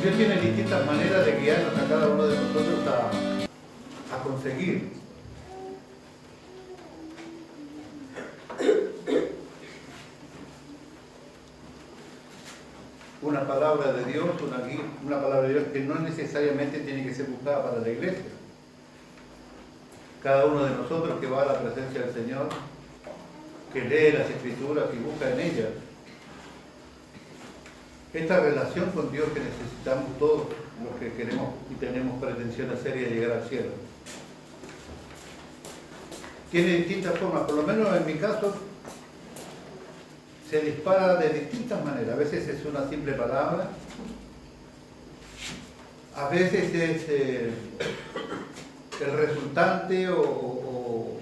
Dios tiene distintas maneras de guiarnos a cada uno de nosotros a conseguir una palabra de Dios, una palabra de Dios que no necesariamente tiene que ser buscada para la iglesia. Cada uno de nosotros que va a la presencia del Señor, que lee las Escrituras y busca en ellas esta relación con Dios que necesitamos todos los que queremos y tenemos pretensiones serias de llegar al cielo. Tiene distintas formas, por lo menos en mi caso se dispara de distintas maneras. A veces es una simple palabra, a veces es el resultante o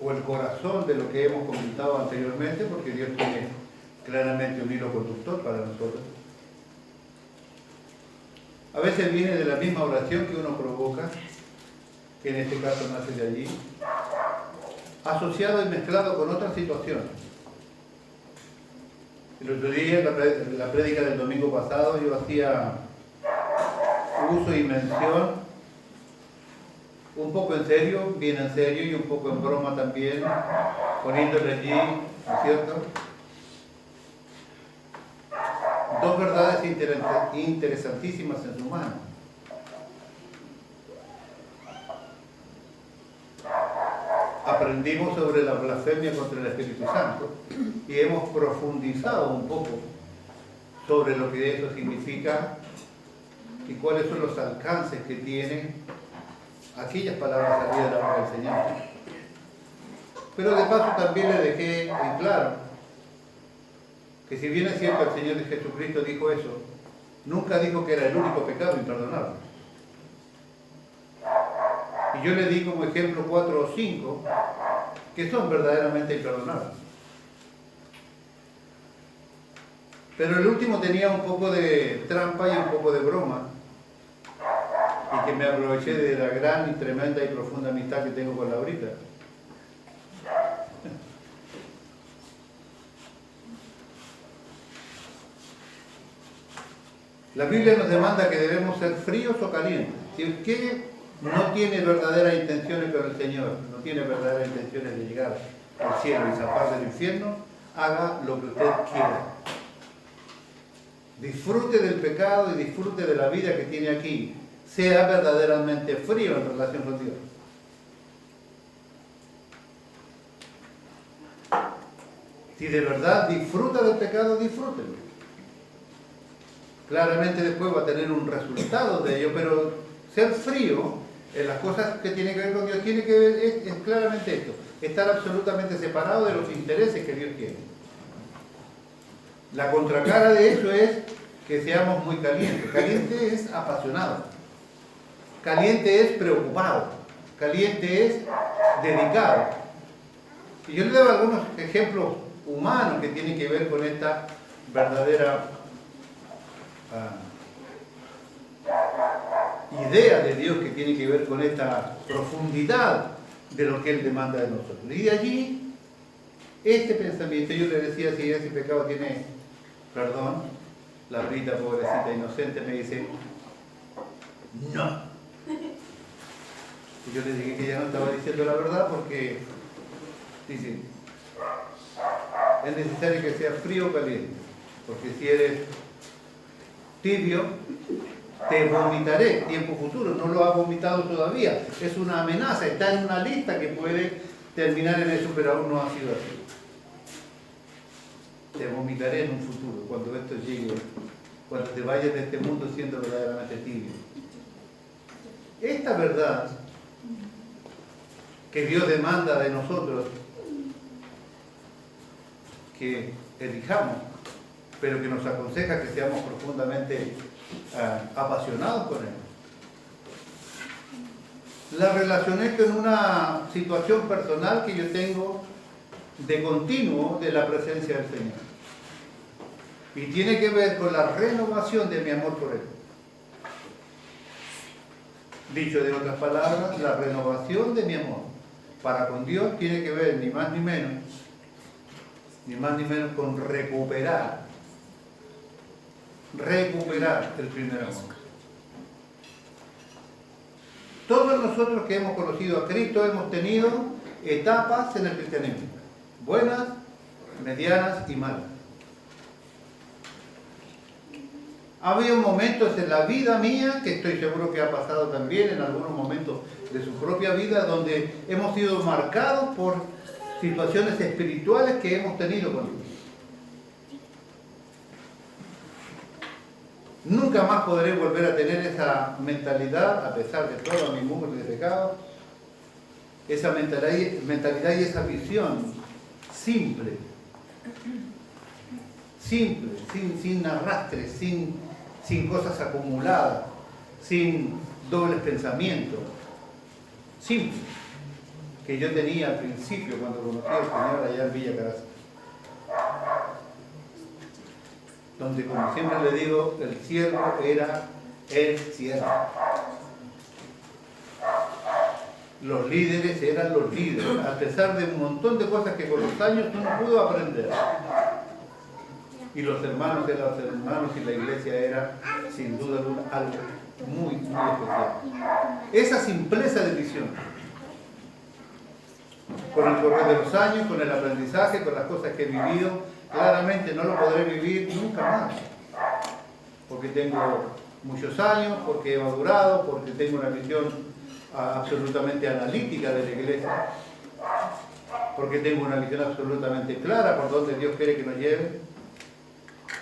el corazón de lo que hemos comentado anteriormente, porque Dios tiene claramente un hilo conductor para nosotros. A veces viene de la misma oración que uno provoca, que en este caso nace de allí, asociado y mezclado con otras situaciones. El otro día, en la prédica del domingo pasado, yo hacía uso y mención, un poco en serio, bien en serio, y un poco en broma también, poniéndole allí, ¿no es cierto?, dos verdades interesantísimas en su mano. Aprendimos sobre la blasfemia contra el Espíritu Santo y hemos profundizado un poco sobre lo que eso significa y cuáles son los alcances que tienen aquellas palabras salidas de la boca del Señor. Pero de paso también le dejé en claro que si bien es cierto el Señor Jesucristo dijo eso, nunca dijo que era el único pecado imperdonable. Y yo le di como ejemplo 4 o 5 que son verdaderamente imperdonables. Pero el último tenía un poco de trampa y un poco de broma, y que me aproveché de la gran y tremenda y profunda amistad que tengo con Laurita. La Biblia nos demanda que debemos ser fríos o calientes. Si usted no tiene verdaderas intenciones con el Señor, no tiene verdaderas intenciones de llegar al cielo y zafar del infierno, haga lo que usted quiera. Disfrute del pecado y disfrute de la vida que tiene aquí. Sea verdaderamente frío en relación con Dios. Si de verdad disfruta del pecado, disfrútelo. Claramente después va a tener un resultado de ello, pero ser frío en las cosas que tienen que ver con Dios tiene que ver, es claramente esto, estar absolutamente separado de los intereses que Dios tiene. La contracara de eso es que seamos muy calientes. Caliente es apasionado, caliente es preocupado, caliente es dedicado. Y yo le doy algunos ejemplos humanos que tienen que ver con esta verdadera idea de Dios, que tiene que ver con esta profundidad de lo que Él demanda de nosotros. Y de allí, este pensamiento, yo le decía, si ese pecado tiene perdón, la Rita, pobrecita inocente, me dice, no. Y yo le dije que ella no estaba diciendo la verdad, porque dice, es necesario que sea frío o caliente, porque si eres tibio, te vomitaré, tiempo futuro, no lo ha vomitado todavía, es una amenaza, está en una lista que puede terminar en eso, pero aún no ha sido así. Te vomitaré en un futuro, cuando esto llegue, cuando te vayas de este mundo siendo verdaderamente tibio. Esta verdad que Dios demanda de nosotros, que elijamos, pero que nos aconseja que seamos profundamente apasionados con Él. La relacioné con una situación personal que yo tengo de continuo de la presencia del Señor. Y tiene que ver con la renovación de mi amor por Él. Dicho de otras palabras, la renovación de mi amor para con Dios tiene que ver ni más ni menos con recuperar recuperar el primer amor. Todos nosotros que hemos conocido a Cristo hemos tenido etapas en el cristianismo, buenas, medianas y malas. Ha habido momentos en la vida mía, que estoy seguro que ha pasado también en algunos momentos de su propia vida, donde hemos sido marcados por situaciones espirituales que hemos tenido con Dios. Nunca más podré volver a tener esa mentalidad, a pesar de toda mi mugre de pecado, esa mentalidad y esa visión simple, sin arrastres, sin cosas acumuladas, sin dobles pensamientos, simple, que yo tenía al principio cuando conocí al Señor allá en Villa Caraza. Donde, como siempre le digo, el siervo era el siervo. Los líderes eran los líderes, a pesar de un montón de cosas que con los años uno pudo aprender. Y los hermanos de los hermanos y la iglesia era, sin duda alguna, algo muy, muy especial. Esa simpleza de visión, con el correr de los años, con el aprendizaje, con las cosas que he vivido, claramente no lo podré vivir nunca más, porque tengo muchos años, porque he madurado, porque tengo una visión absolutamente analítica de la iglesia, porque tengo una visión absolutamente clara por donde Dios quiere que nos lleve,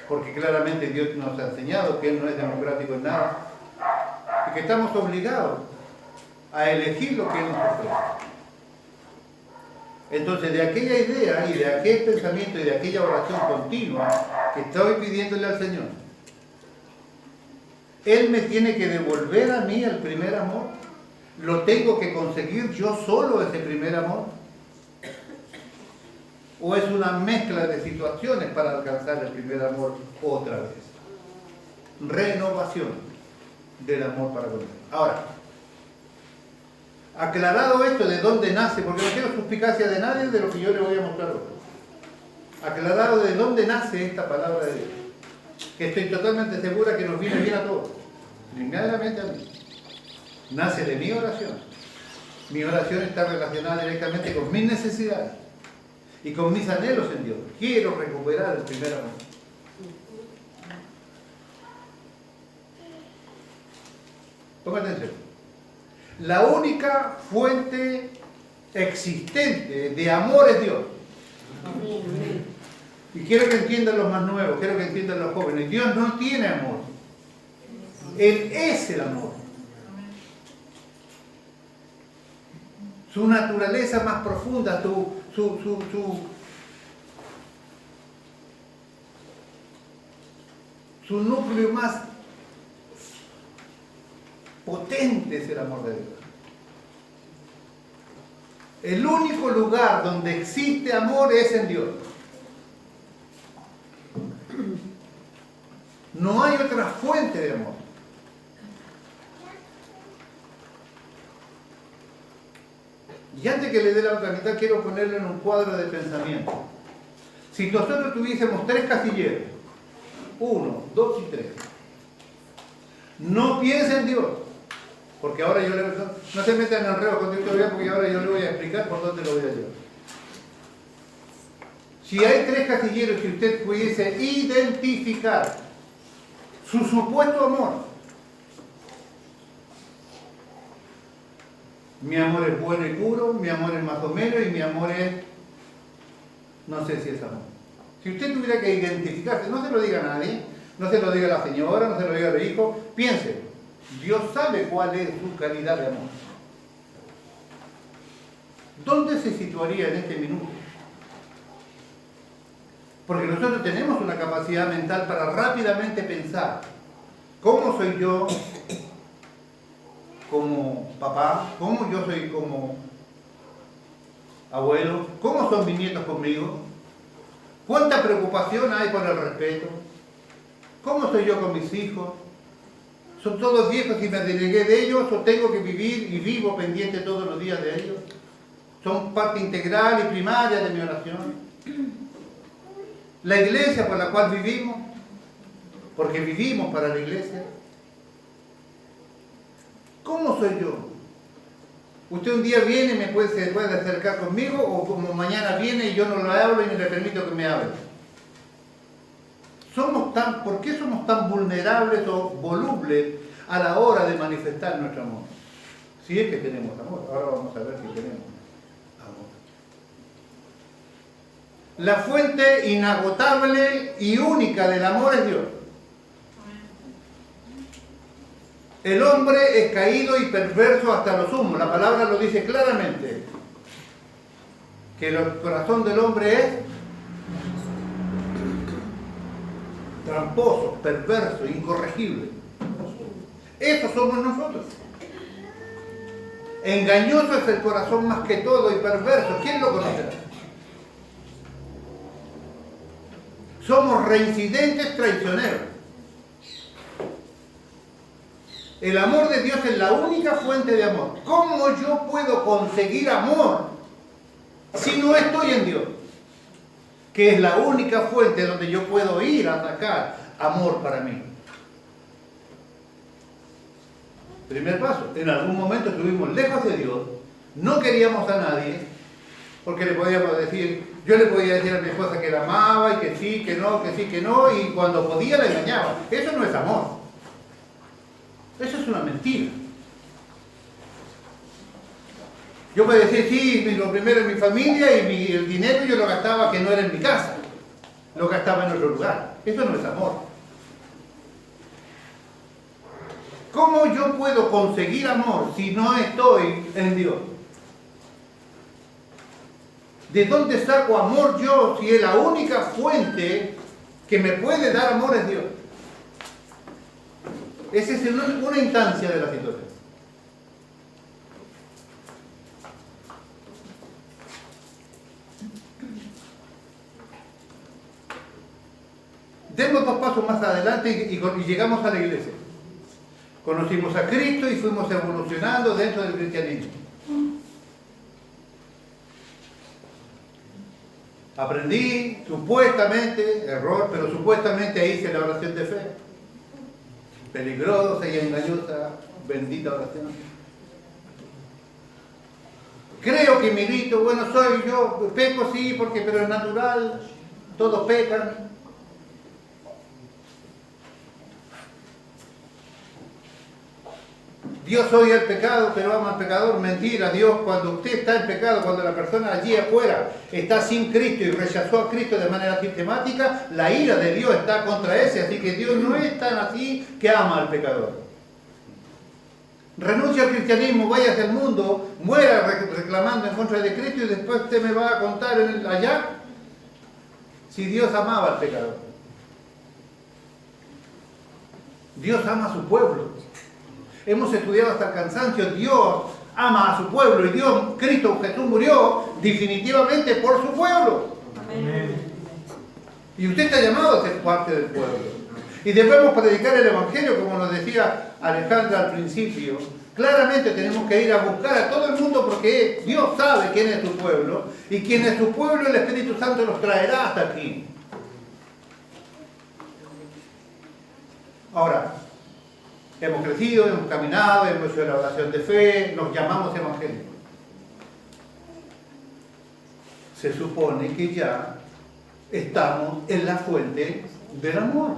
porque claramente Dios nos ha enseñado que Él no es democrático en nada y que estamos obligados a elegir lo que Él nos ofrece. Entonces, de aquella idea y de aquel pensamiento y de aquella oración continua que estoy pidiéndole al Señor, Él me tiene que devolver a mí el primer amor. ¿Lo tengo que conseguir yo solo ese primer amor? ¿O es una mezcla de situaciones para alcanzar el primer amor otra vez? Renovación del amor para con Él. Ahora, aclarado esto de dónde nace, porque no quiero suspicacia de nadie de lo que yo le voy a mostrar hoy. Aclarado de dónde nace esta palabra de Dios, que estoy totalmente segura que nos viene bien a todos, primeramente a mí. Nace de mi oración. Mi oración está relacionada directamente con mis necesidades y con mis anhelos en Dios. Quiero recuperar el primer amor. Ponga atención. La única fuente existente de amor es Dios. Y quiero que entiendan los más nuevos, quiero que entiendan los jóvenes. Dios no tiene amor. Él es el amor. Su naturaleza más profunda, su núcleo más potente es el amor de Dios. El único lugar donde existe amor es en Dios. No hay otra fuente de amor. Y antes que le dé la otra mitad, quiero ponerlo en un cuadro de pensamiento. Si nosotros tuviésemos 3 casilleros, 1, 2 y 3, no piense en Dios, porque ahora yo le voy a... No se metan en enredos con Dios todavía, porque ahora yo le voy a explicar por dónde lo voy a llevar. Si hay 3 casilleros que usted pudiese identificar su supuesto amor, mi amor es bueno y puro, mi amor es más o menos y mi amor es... no sé si es amor. Si usted tuviera que identificarse, no se lo diga a nadie, no se lo diga a la señora, no se lo diga al hijo, piense, Dios sabe cuál es su calidad de amor. ¿Dónde se situaría en este minuto? Porque nosotros tenemos una capacidad mental para rápidamente pensar, ¿cómo soy yo como papá? ¿Cómo yo soy como abuelo? ¿Cómo son mis nietos conmigo? ¿Cuánta preocupación hay por el respeto? ¿Cómo soy yo con mis hijos? ¿Son todos viejos y me denegué de ellos o tengo que vivir y vivo pendiente todos los días de ellos? ¿Son parte integral y primaria de mi oración? La iglesia por la cual vivimos, porque vivimos para la iglesia. ¿Cómo soy yo? Usted un día viene y se puede acercar conmigo, o como mañana viene y yo no le hablo y ni le permito que me hable. ¿Por qué somos tan vulnerables o volubles a la hora de manifestar nuestro amor? Si es que tenemos amor. Ahora vamos a ver si tenemos amor. La fuente inagotable y única del amor es Dios. El hombre es caído y perverso hasta lo sumo. La palabra lo dice claramente. Que el corazón del hombre es tramposo, perverso, incorregible. Eso somos nosotros. Engañoso es el corazón más que todo y perverso. ¿Quién lo conocerá? Somos reincidentes traicioneros. El amor de Dios es la única fuente de amor. ¿Cómo yo puedo conseguir amor si no estoy en Dios? Que es la única fuente donde yo puedo ir a sacar amor para mí. Primer paso, en algún momento estuvimos lejos de Dios, no queríamos a nadie, porque le podíamos decir, yo le podía decir a mi esposa que la amaba y que sí, que no, que sí, que no, y cuando podía la engañaba. Eso no es amor. Eso es una mentira. Yo podía decir, sí, lo primero es mi familia y el dinero yo lo gastaba que no era en mi casa. Lo gastaba en otro lugar. Eso no es amor. ¿Cómo yo puedo conseguir amor si no estoy en Dios? ¿De dónde saco amor yo si es la única fuente que me puede dar amor es Dios? Esa es una instancia de la situación. Demos dos pasos más adelante y llegamos a la iglesia. Conocimos a Cristo y fuimos evolucionando dentro del cristianismo. Aprendí, supuestamente, error, pero supuestamente hice la oración de fe. Peligrosa y engañosa, bendita oración. Creo que milito, bueno, soy yo, peco sí, pero es natural, todos pecan. Dios odia el pecado, pero ama al pecador. Mentira, Dios, cuando usted está en pecado, cuando la persona allí afuera está sin Cristo y rechazó a Cristo de manera sistemática, la ira de Dios está contra ese. Así que Dios no es tan así que ama al pecador. Renuncia al cristianismo, vaya hacia el mundo, muera reclamando en contra de Cristo y después usted me va a contar allá si Dios amaba al pecador. Dios ama a su pueblo. Hemos estudiado hasta el cansancio, Dios ama a su pueblo y Dios, Cristo Jesús murió definitivamente por su pueblo. Amén. Y usted está llamado a ser parte del pueblo. Y debemos predicar el Evangelio, como nos decía Alejandra al principio. Claramente tenemos que ir a buscar a todo el mundo porque Dios sabe quién es su pueblo y quién es su pueblo, el Espíritu Santo los traerá hasta aquí. Ahora, hemos crecido, hemos caminado, hemos hecho la oración de fe, nos llamamos evangélicos. Se supone que ya estamos en la fuente del amor,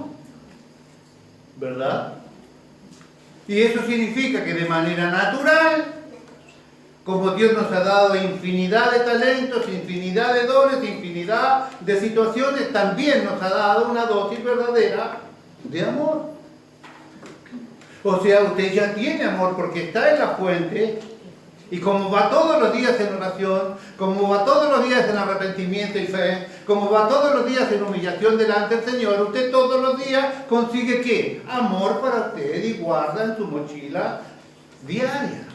¿verdad? Y eso significa que de manera natural, como Dios nos ha dado infinidad de talentos, infinidad de dones, infinidad de situaciones, también nos ha dado una dosis verdadera de amor. O sea, usted ya tiene amor porque está en la fuente y como va todos los días en oración, como va todos los días en arrepentimiento y fe, como va todos los días en humillación delante del Señor, usted todos los días consigue ¿qué? Amor para usted y guarda en su mochila diaria.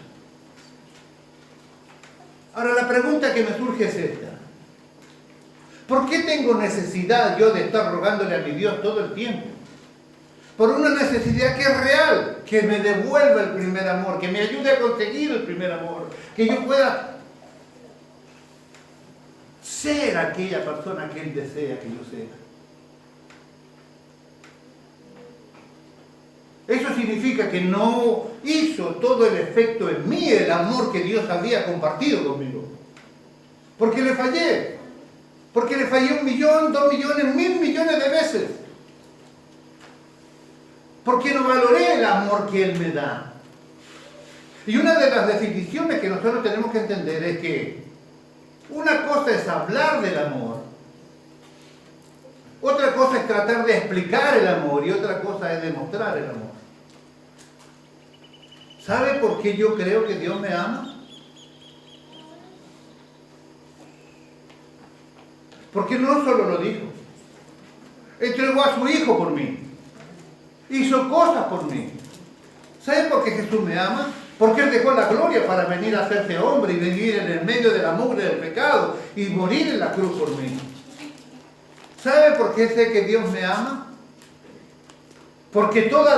Ahora la pregunta que me surge es esta. ¿Por qué tengo necesidad yo de estar rogándole a mi Dios todo el tiempo? Por una necesidad que es real, que me devuelva el primer amor, que me ayude a conseguir el primer amor, que yo pueda ser aquella persona que Él desea que yo sea. Eso significa que no hizo todo el efecto en mí el amor que Dios había compartido conmigo. Porque le fallé. Porque le fallé 1 millón, 2 millones, 1.000 millones de veces. Porque no valoré el amor que Él me da. Y una de las definiciones que nosotros tenemos que entender es que una cosa es hablar del amor, otra cosa es tratar de explicar el amor y otra cosa es demostrar el amor. ¿Sabe por qué yo creo que Dios me ama? Porque no solo lo dijo, entregó a su Hijo por mí, hizo cosas por mí. ¿Sabe por qué Jesús me ama? Porque Él dejó la gloria para venir a hacerse hombre y vivir en el medio de la mugre del pecado y morir en la cruz por mí. ¿Sabe por qué sé que Dios me ama? Porque toda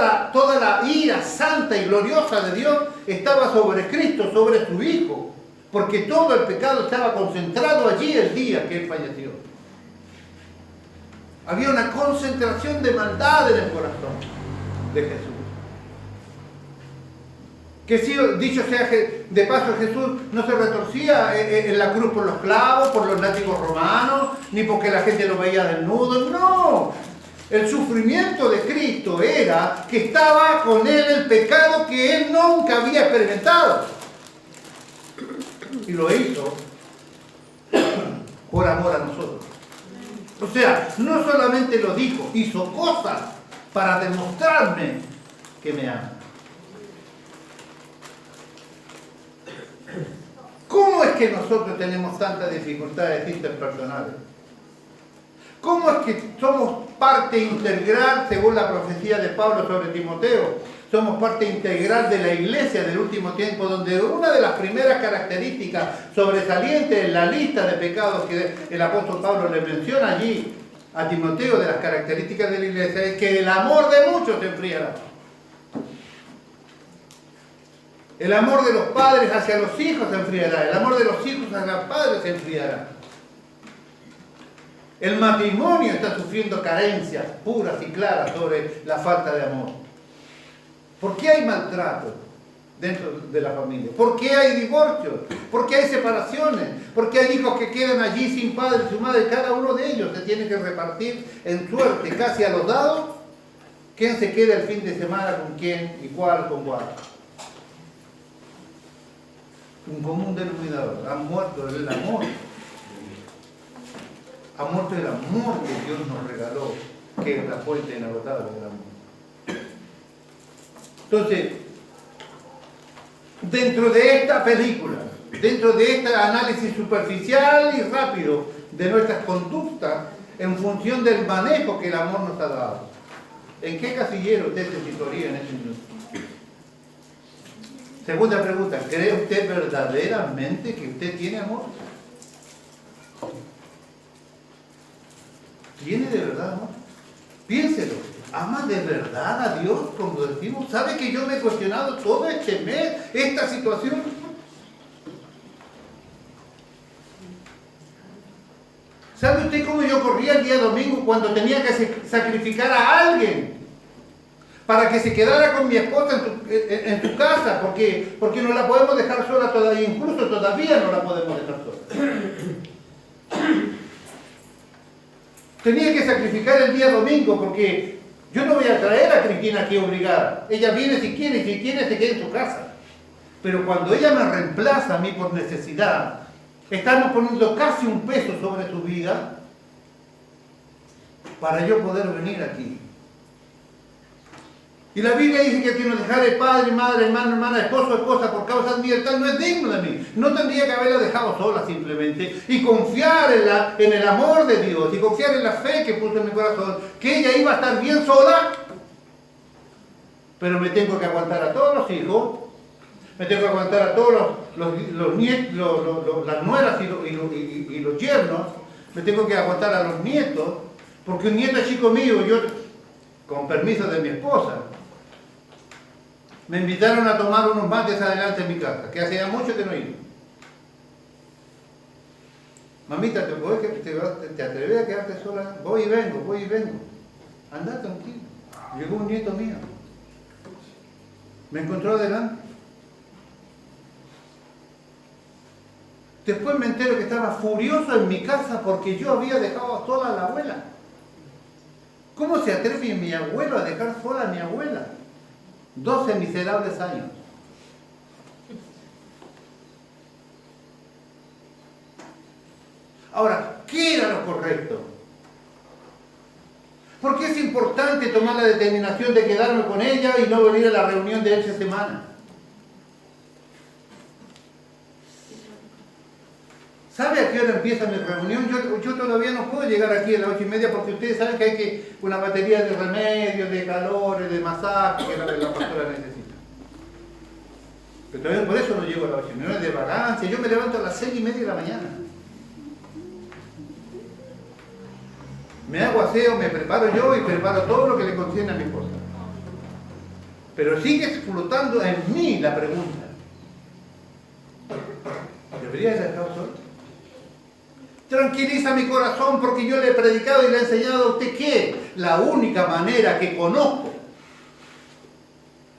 la ira santa y gloriosa de Dios estaba sobre Cristo, sobre su Hijo. Porque todo el pecado estaba concentrado allí el día que Él falleció. Había una concentración de maldad en el corazón de Jesús. Que si, dicho sea de paso, Jesús no se retorcía en la cruz por los clavos, por los látigos romanos, ni porque la gente lo veía desnudo. No, el sufrimiento de Cristo era que estaba con Él el pecado que Él nunca había experimentado. Y lo hizo por amor a nosotros. O sea, no solamente lo dijo, hizo cosas para demostrarme que me ama. ¿Cómo es que nosotros tenemos tantas dificultades interpersonales? ¿Cómo es que somos parte integral, según la profecía de Pablo sobre Timoteo? Somos parte integral de la iglesia del último tiempo, donde una de las primeras características sobresalientes en la lista de pecados que el apóstol Pablo le menciona allí a Timoteo de las características de la iglesia es que el amor de muchos se enfriará. El amor de los padres hacia los hijos se enfriará. El amor de los hijos hacia los padres se enfriará. El matrimonio está sufriendo carencias puras y claras sobre la falta de amor. ¿Por qué hay maltrato dentro de la familia? ¿Por qué hay divorcios? ¿Por qué hay separaciones? ¿Por qué hay hijos que quedan allí sin padre y su madre? Cada uno de ellos se tiene que repartir en suerte, casi a los dados, quién se queda el fin de semana con quién y cuál con cuál. Un común denominador. Ha muerto el amor. Ha muerto el amor que Dios nos regaló, que es la fuente inagotable del amor. Entonces, dentro de esta película, dentro de este análisis superficial y rápido de nuestras conductas, en función del manejo que el amor nos ha dado, ¿en qué casillero usted se situaría en este minuto? Segunda pregunta, ¿cree usted verdaderamente que usted tiene amor? ¿Tiene de verdad amor? Piénselo. ¿Ama de verdad a Dios como decimos? ¿Sabe que yo me he cuestionado todo este mes esta situación? ¿Sabe usted cómo yo corría el día domingo cuando tenía que sacrificar a alguien para que se quedara con mi esposa en tu casa? Porque no la podemos dejar sola todavía, incluso todavía no la podemos dejar sola. Tenía que sacrificar el día domingo porque yo no voy a traer a Cristina aquí obligada. Ella viene si quiere y si quiere se queda en su casa. Pero cuando ella me reemplaza a mí por necesidad, estamos poniendo casi un peso sobre su vida para yo poder venir aquí. Y la Biblia dice que el que nos dejare padre, madre, hermano, hermana, esposo, esposa por causa mía, tal no es digno de mí. No tendría que haberla dejado sola simplemente y confiar en el amor de Dios y confiar en la fe que puso en mi corazón, que ella iba a estar bien sola, pero me tengo que aguantar a todos los hijos, me tengo que aguantar a todos los nietos, las nueras y los yernos, me tengo que aguantar a los nietos, porque un nieto es chico mío, yo, con permiso de mi esposa, me invitaron a tomar unos mates adelante en mi casa, que hacía mucho que no iba. Mamita, ¿te atreves a quedarte sola? Voy y vengo. Anda tranquilo. Llegó un nieto mío. Me encontró adelante. Después me entero que estaba furioso en mi casa porque yo había dejado sola a la abuela. ¿Cómo se atreve mi abuelo a dejar sola a mi abuela? 12 miserables años. Ahora, ¿qué era lo correcto? ¿Por qué es importante tomar la determinación de quedarme con ella y no venir a la reunión de esta semana? ¿Sabe a qué hora empieza mi reunión? Yo todavía no puedo llegar aquí a las 8:30 porque ustedes saben que hay una batería de remedios, de calores, de masaje que la pastora necesita. Pero todavía por eso no llego a las 8:30, no es de vagancia. Yo me levanto a las 6:30 de la mañana. Me hago aseo, me preparo yo y preparo todo lo que le concierne a mi esposa. Pero sigue flotando en mí la pregunta. ¿Debería haber dejado solo? Tranquiliza mi corazón porque yo le he predicado y le he enseñado a usted que la única manera que conozco,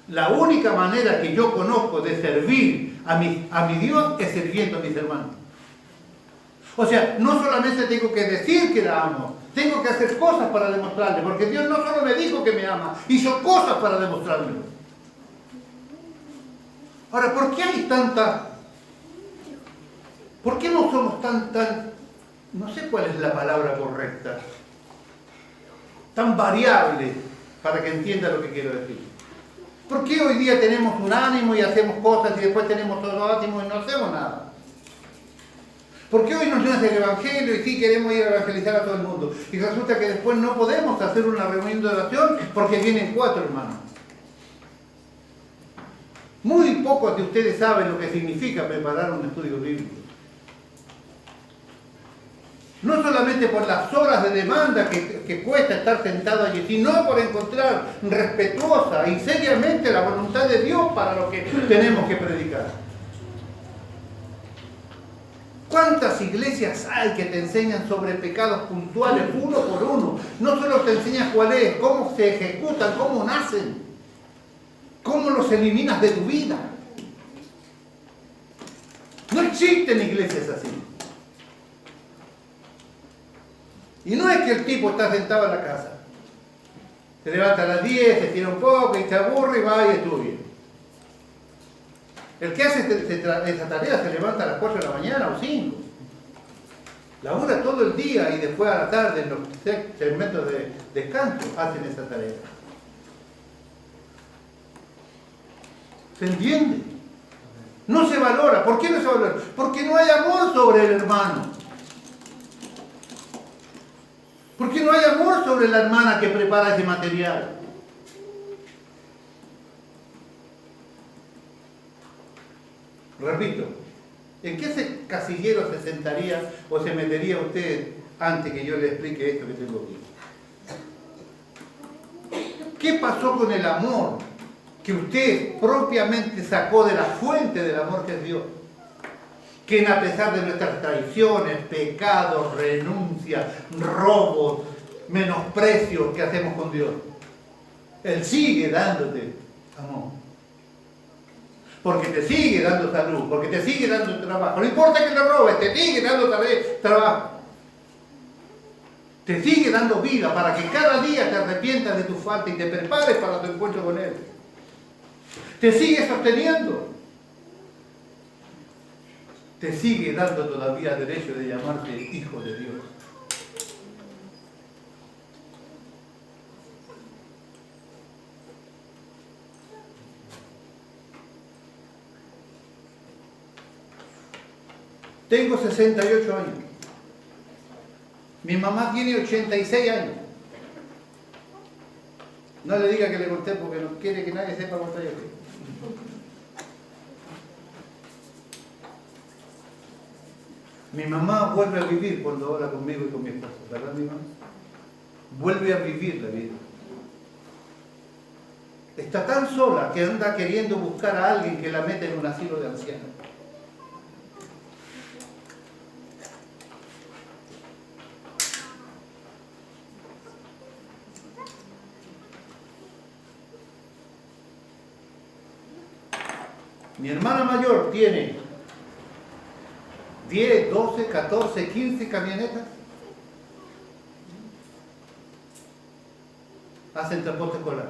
la única manera que yo conozco de servir a mi Dios es sirviendo a mis hermanos. O sea, no solamente tengo que decir que la amo, tengo que hacer cosas para demostrarle, porque Dios no solo me dijo que me ama, hizo cosas para demostrármelo. Ahora, ¿por qué hay ¿por qué no somos no sé cuál es la palabra correcta, tan variable para que entienda lo que quiero decir? ¿Por qué hoy día tenemos un ánimo y hacemos cosas y después tenemos otro ánimo y no hacemos nada? ¿Por qué hoy nos nace el Evangelio y sí queremos ir a evangelizar a todo el mundo? Y resulta que después no podemos hacer una reunión de oración porque vienen 4 hermanos. Muy pocos de ustedes saben lo que significa preparar un estudio bíblico. No solamente por las horas de demanda que cuesta estar sentado allí, sino por encontrar respetuosa y seriamente la voluntad de Dios para lo que tenemos que predicar. ¿Cuántas iglesias hay que te enseñan sobre pecados puntuales, uno por uno? No solo te enseñan cuál es, cómo se ejecutan, cómo nacen, cómo los eliminas de tu vida. No existen iglesias así. Y no es que el tipo está sentado en la casa. Se levanta a las 10, se tira un poco y se aburre y va y estudia. El que hace esa tarea se levanta a las 4 de la mañana o 5. Labura todo el día y después a la tarde en los segmentos de descanso hacen esa tarea. ¿Se entiende? No se valora. ¿Por qué no se valora? Porque no hay amor sobre el hermano. Porque no hay amor sobre la hermana que prepara ese material. Repito, ¿en qué casillero se sentaría o se metería usted antes que yo le explique esto que tengo aquí? ¿Qué pasó con el amor que usted propiamente sacó de la fuente del amor que es Dios? Que a pesar de nuestras traiciones, pecados, renuncias, robos, menosprecios que hacemos con Dios, Él sigue dándote amor. Porque te sigue dando salud, porque te sigue dando trabajo. No importa que te robes, te sigue dando trabajo. Te sigue dando vida para que cada día te arrepientas de tu falta y te prepares para tu encuentro con Él. Te sigue sosteniendo. Te sigue dando todavía derecho de llamarte hijo de Dios. Tengo 68 años. Mi mamá tiene 86 años. No le diga que le conté porque no quiere que nadie sepa cuánto yo tengo. Mi mamá vuelve a vivir cuando habla conmigo y con mi esposa, ¿verdad, mi mamá? Vuelve a vivir la vida. Está tan sola que anda queriendo buscar a alguien que la meta en un asilo de ancianos. Mi hermana mayor tiene 10, 12, 14, 15 camionetas. Hacen transporte escolar.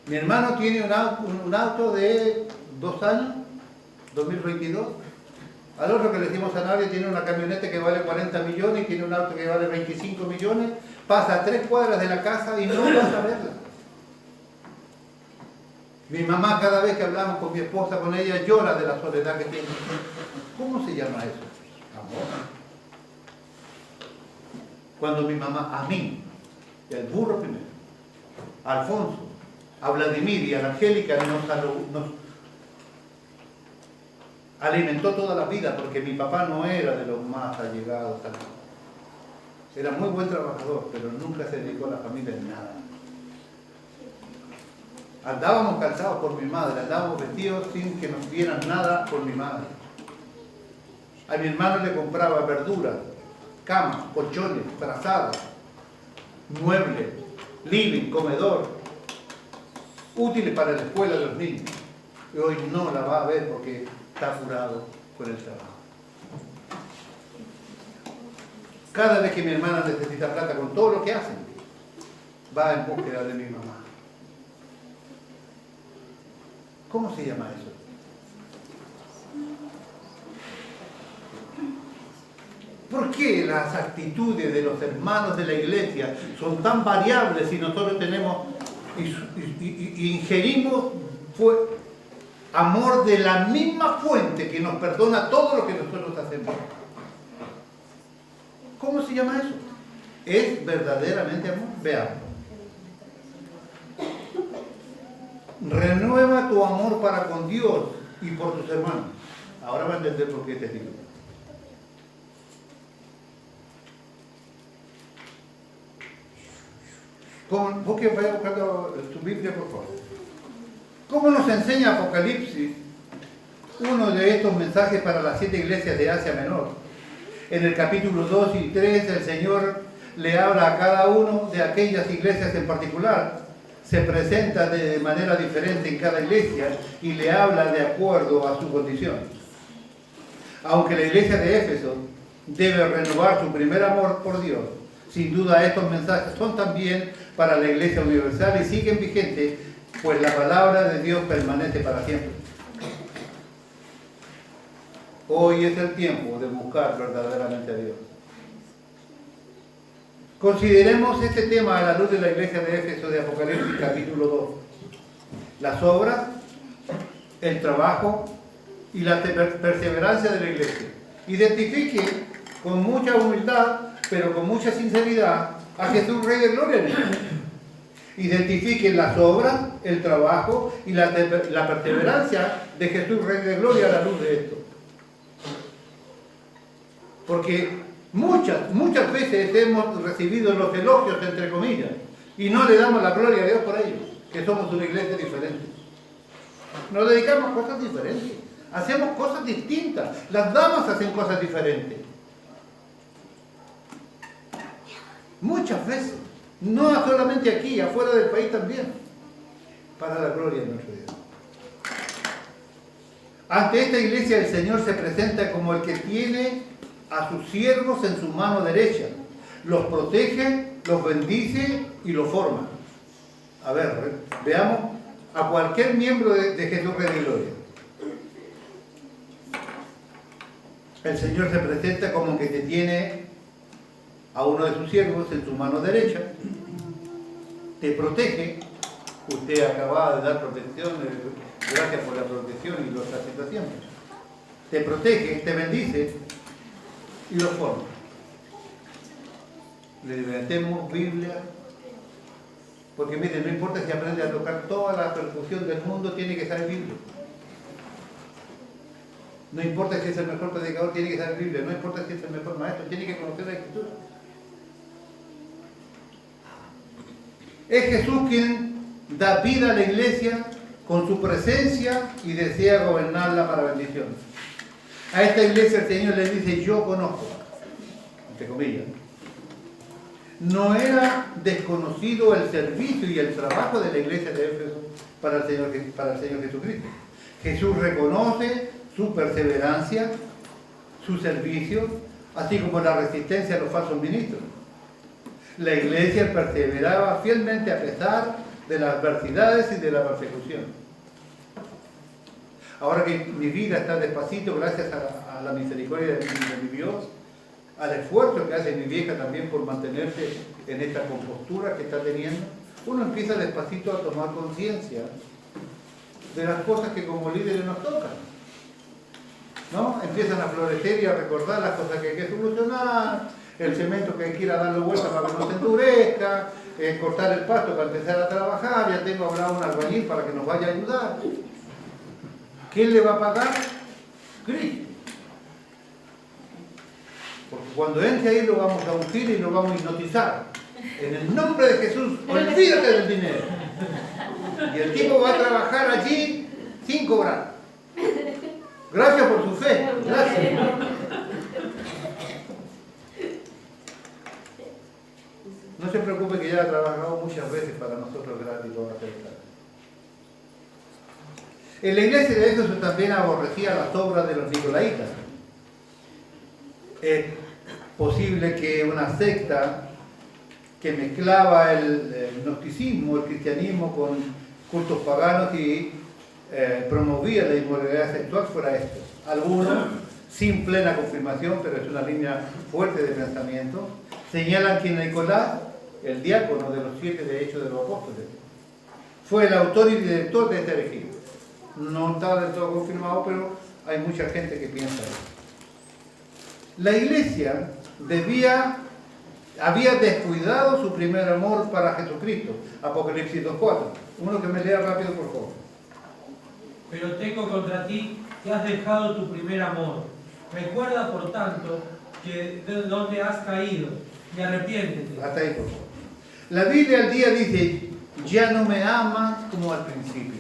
Mi hermano tiene un auto de 2 años, 2022. Al otro que le decimos a nadie tiene una camioneta que vale 40 millones y tiene un auto que vale 25 millones. Pasa a 3 cuadras de la casa y no vas a verla. Mi mamá, cada vez que hablamos con mi esposa, con ella, llora de la soledad que tiene. ¿Cómo se llama eso? Amor. Cuando mi mamá, a mí, el burro primero, a Alfonso, a Vladimir y a la Angélica nos alimentó toda la vida, porque mi papá no era de los más allegados. Era muy buen trabajador, pero nunca se dedicó a la familia en nada. Andábamos calzados por mi madre, andábamos vestidos sin que nos dieran nada por mi madre. A mi hermano le compraba verduras, camas, colchones, trazadas, muebles, living, comedor, útiles para la escuela de los niños. Y hoy no la va a ver porque está apurado con el trabajo. Cada vez que mi hermana necesita plata con todo lo que hacen, va en búsqueda de mi mamá. ¿Cómo se llama eso? ¿Por qué las actitudes de los hermanos de la iglesia son tan variables si nosotros tenemos y ingerimos amor de la misma fuente que nos perdona todo lo que nosotros hacemos? ¿Cómo se llama eso? ¿Es verdaderamente amor? Veamos. Renueva tu amor para con Dios y por tus hermanos. Ahora va a entender por qué te digo. Vos que vaya buscando tu Biblia, por favor. ¿Cómo nos enseña Apocalipsis uno de estos mensajes para las 7 iglesias de Asia Menor? En el capítulo 2 y 3 el Señor le habla a cada uno de aquellas iglesias en particular. Se presenta de manera diferente en cada iglesia y le habla de acuerdo a su condición. Aunque la iglesia de Éfeso debe renovar su primer amor por Dios, sin duda estos mensajes son también para la iglesia universal y siguen vigentes, pues la palabra de Dios permanece para siempre. Hoy es el tiempo de buscar verdaderamente a Dios. Consideremos este tema a la luz de la iglesia de Éfeso de Apocalipsis capítulo 2. Las obras, el trabajo y la perseverancia de la iglesia. Identifique con mucha humildad, pero con mucha sinceridad, a Jesús Rey de Gloria. Identifique las obras, el trabajo y la perseverancia de Jesús Rey de Gloria a la luz de esto. Porque muchas veces hemos recibido los elogios, entre comillas, y no le damos la gloria a Dios por ello, que somos una iglesia diferente. Nos dedicamos a cosas diferentes, hacemos cosas distintas, las damas hacen cosas diferentes. Muchas veces, no solamente aquí, afuera del país también, para la gloria de nuestro Dios. Ante esta iglesia el Señor se presenta como el que tiene a sus siervos en su mano derecha, los protege, los bendice y los forma. A ver, veamos a cualquier miembro de Jesús Rey de Gloria. El Señor se presenta como que te tiene a uno de sus siervos en su mano derecha, te protege. Usted acaba de dar protección, gracias por la protección y la situación. Te protege, te bendice y lo forma. Le metemos Biblia, porque miren, no importa si aprende a tocar toda la percusión del mundo, tiene que saber Biblia. No importa si es el mejor predicador, tiene que saber Biblia. No importa si es el mejor maestro, tiene que conocer la Escritura. Es Jesús quien da vida a la iglesia con su presencia y desea gobernarla para bendición. A esta iglesia el Señor le dice: yo conozco, entre comillas, no era desconocido el servicio y el trabajo de la iglesia de Éfeso para el Señor Jesucristo. Jesús reconoce su perseverancia, su servicio, así como la resistencia a los falsos ministros. La iglesia perseveraba fielmente a pesar de las adversidades y de la persecución. Ahora que mi vida está despacito gracias a la misericordia de mi Dios, al esfuerzo que hace mi vieja también por mantenerse en esta compostura que está teniendo, uno empieza despacito a tomar conciencia de las cosas que como líderes nos tocan, ¿no? Empiezan a florecer y a recordar las cosas que hay que solucionar, el cemento que hay que ir a darle vuelta para que no se endurezca, cortar el pasto para empezar a trabajar, ya tengo hablado un albañil para que nos vaya a ayudar. ¿Quién le va a pagar? Cristo. Porque cuando entre ahí lo vamos a ungir y lo vamos a hipnotizar. En el nombre de Jesús, olvídate del dinero. Y el tipo va a trabajar allí sin cobrar. Gracias por su fe. Gracias. No se preocupe que ya ha trabajado muchas veces para nosotros gratis lo va a hacer. En la iglesia de Éfeso también aborrecía las obras de los nicolaitas. Es posible que una secta que mezclaba el gnosticismo, el cristianismo con cultos paganos y promovía la inmoralidad sexual fuera esto. Algunos, sin plena confirmación, pero es una línea fuerte de pensamiento, señalan que Nicolás, el diácono de los 7 de Hechos de los Apóstoles, fue el autor y director de esta herejía. No está del todo confirmado, pero hay mucha gente que piensa eso. La iglesia había descuidado su primer amor para Jesucristo. Apocalipsis 2:4. Uno que me lea rápido, por favor. Pero tengo contra ti que has dejado tu primer amor. Recuerda, por tanto, que de dónde has caído y arrepiéntete. Hasta ahí, por favor. La Biblia al día dice, ya no me amas como al principio.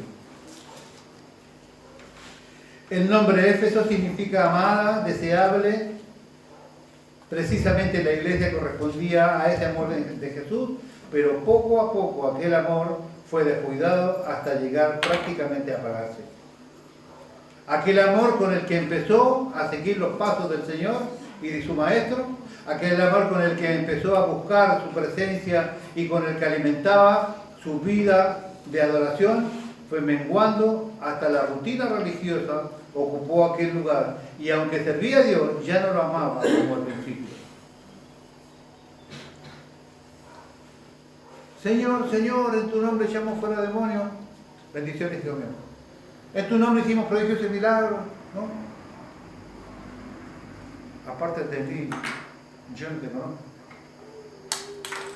El nombre Éfeso significa amada, deseable. Precisamente la iglesia correspondía a ese amor de Jesús, pero poco a poco aquel amor fue descuidado hasta llegar prácticamente a apagarse. Aquel amor con el que empezó a seguir los pasos del Señor y de su Maestro, aquel amor con el que empezó a buscar su presencia y con el que alimentaba su vida de adoración, fue menguando hasta la rutina religiosa ocupó aquel lugar, y aunque servía a Dios, ya no lo amaba como al principio. Señor, Señor, en tu nombre echamos fuera demonios. Bendiciones, Dios mío. En tu nombre hicimos prodigios y milagros, ¿no? Aparte de mí, yo no te conozco.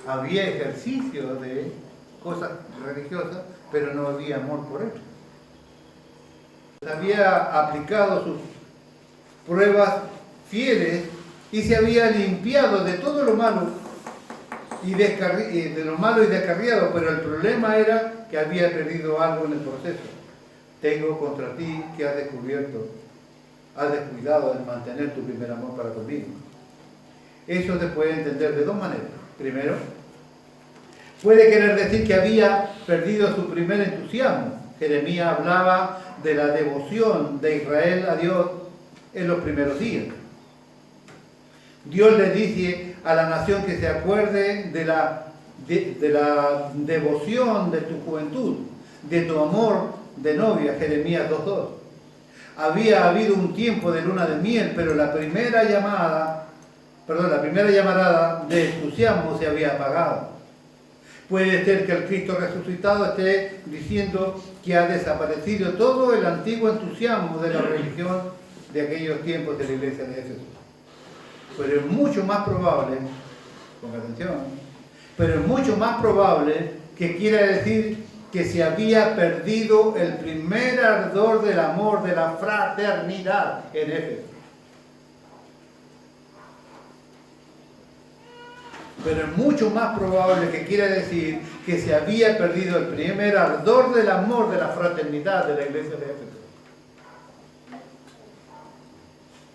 Había ejercicio de cosas religiosas, pero no había amor por él. Había aplicado sus pruebas fieles y se había limpiado de todo lo malo y descarriado, pero el problema era que había perdido algo en el proceso. Tengo contra ti que has descuidado de mantener tu primer amor para conmigo. Eso se puede entender de dos maneras. Primero, puede querer decir que había perdido su primer entusiasmo. Jeremías hablaba de la devoción de Israel a Dios en los primeros días. Dios le dice a la nación que se acuerde de la devoción de tu juventud, de tu amor de novia, Jeremías 2:2. Había habido un tiempo de luna de miel, pero la primera llamarada de entusiasmo se había apagado. Puede ser que el Cristo resucitado esté diciendo que ha desaparecido todo el antiguo entusiasmo de la religión de aquellos tiempos de la iglesia de Éfeso. Pero es mucho más probable, con atención, pero es mucho más probable que quiera decir que se había perdido el primer ardor del amor, de la fraternidad en Éfeso. Pero es mucho más probable que quiera decir que se había perdido el primer ardor del amor, de la fraternidad de la iglesia de Éfeso.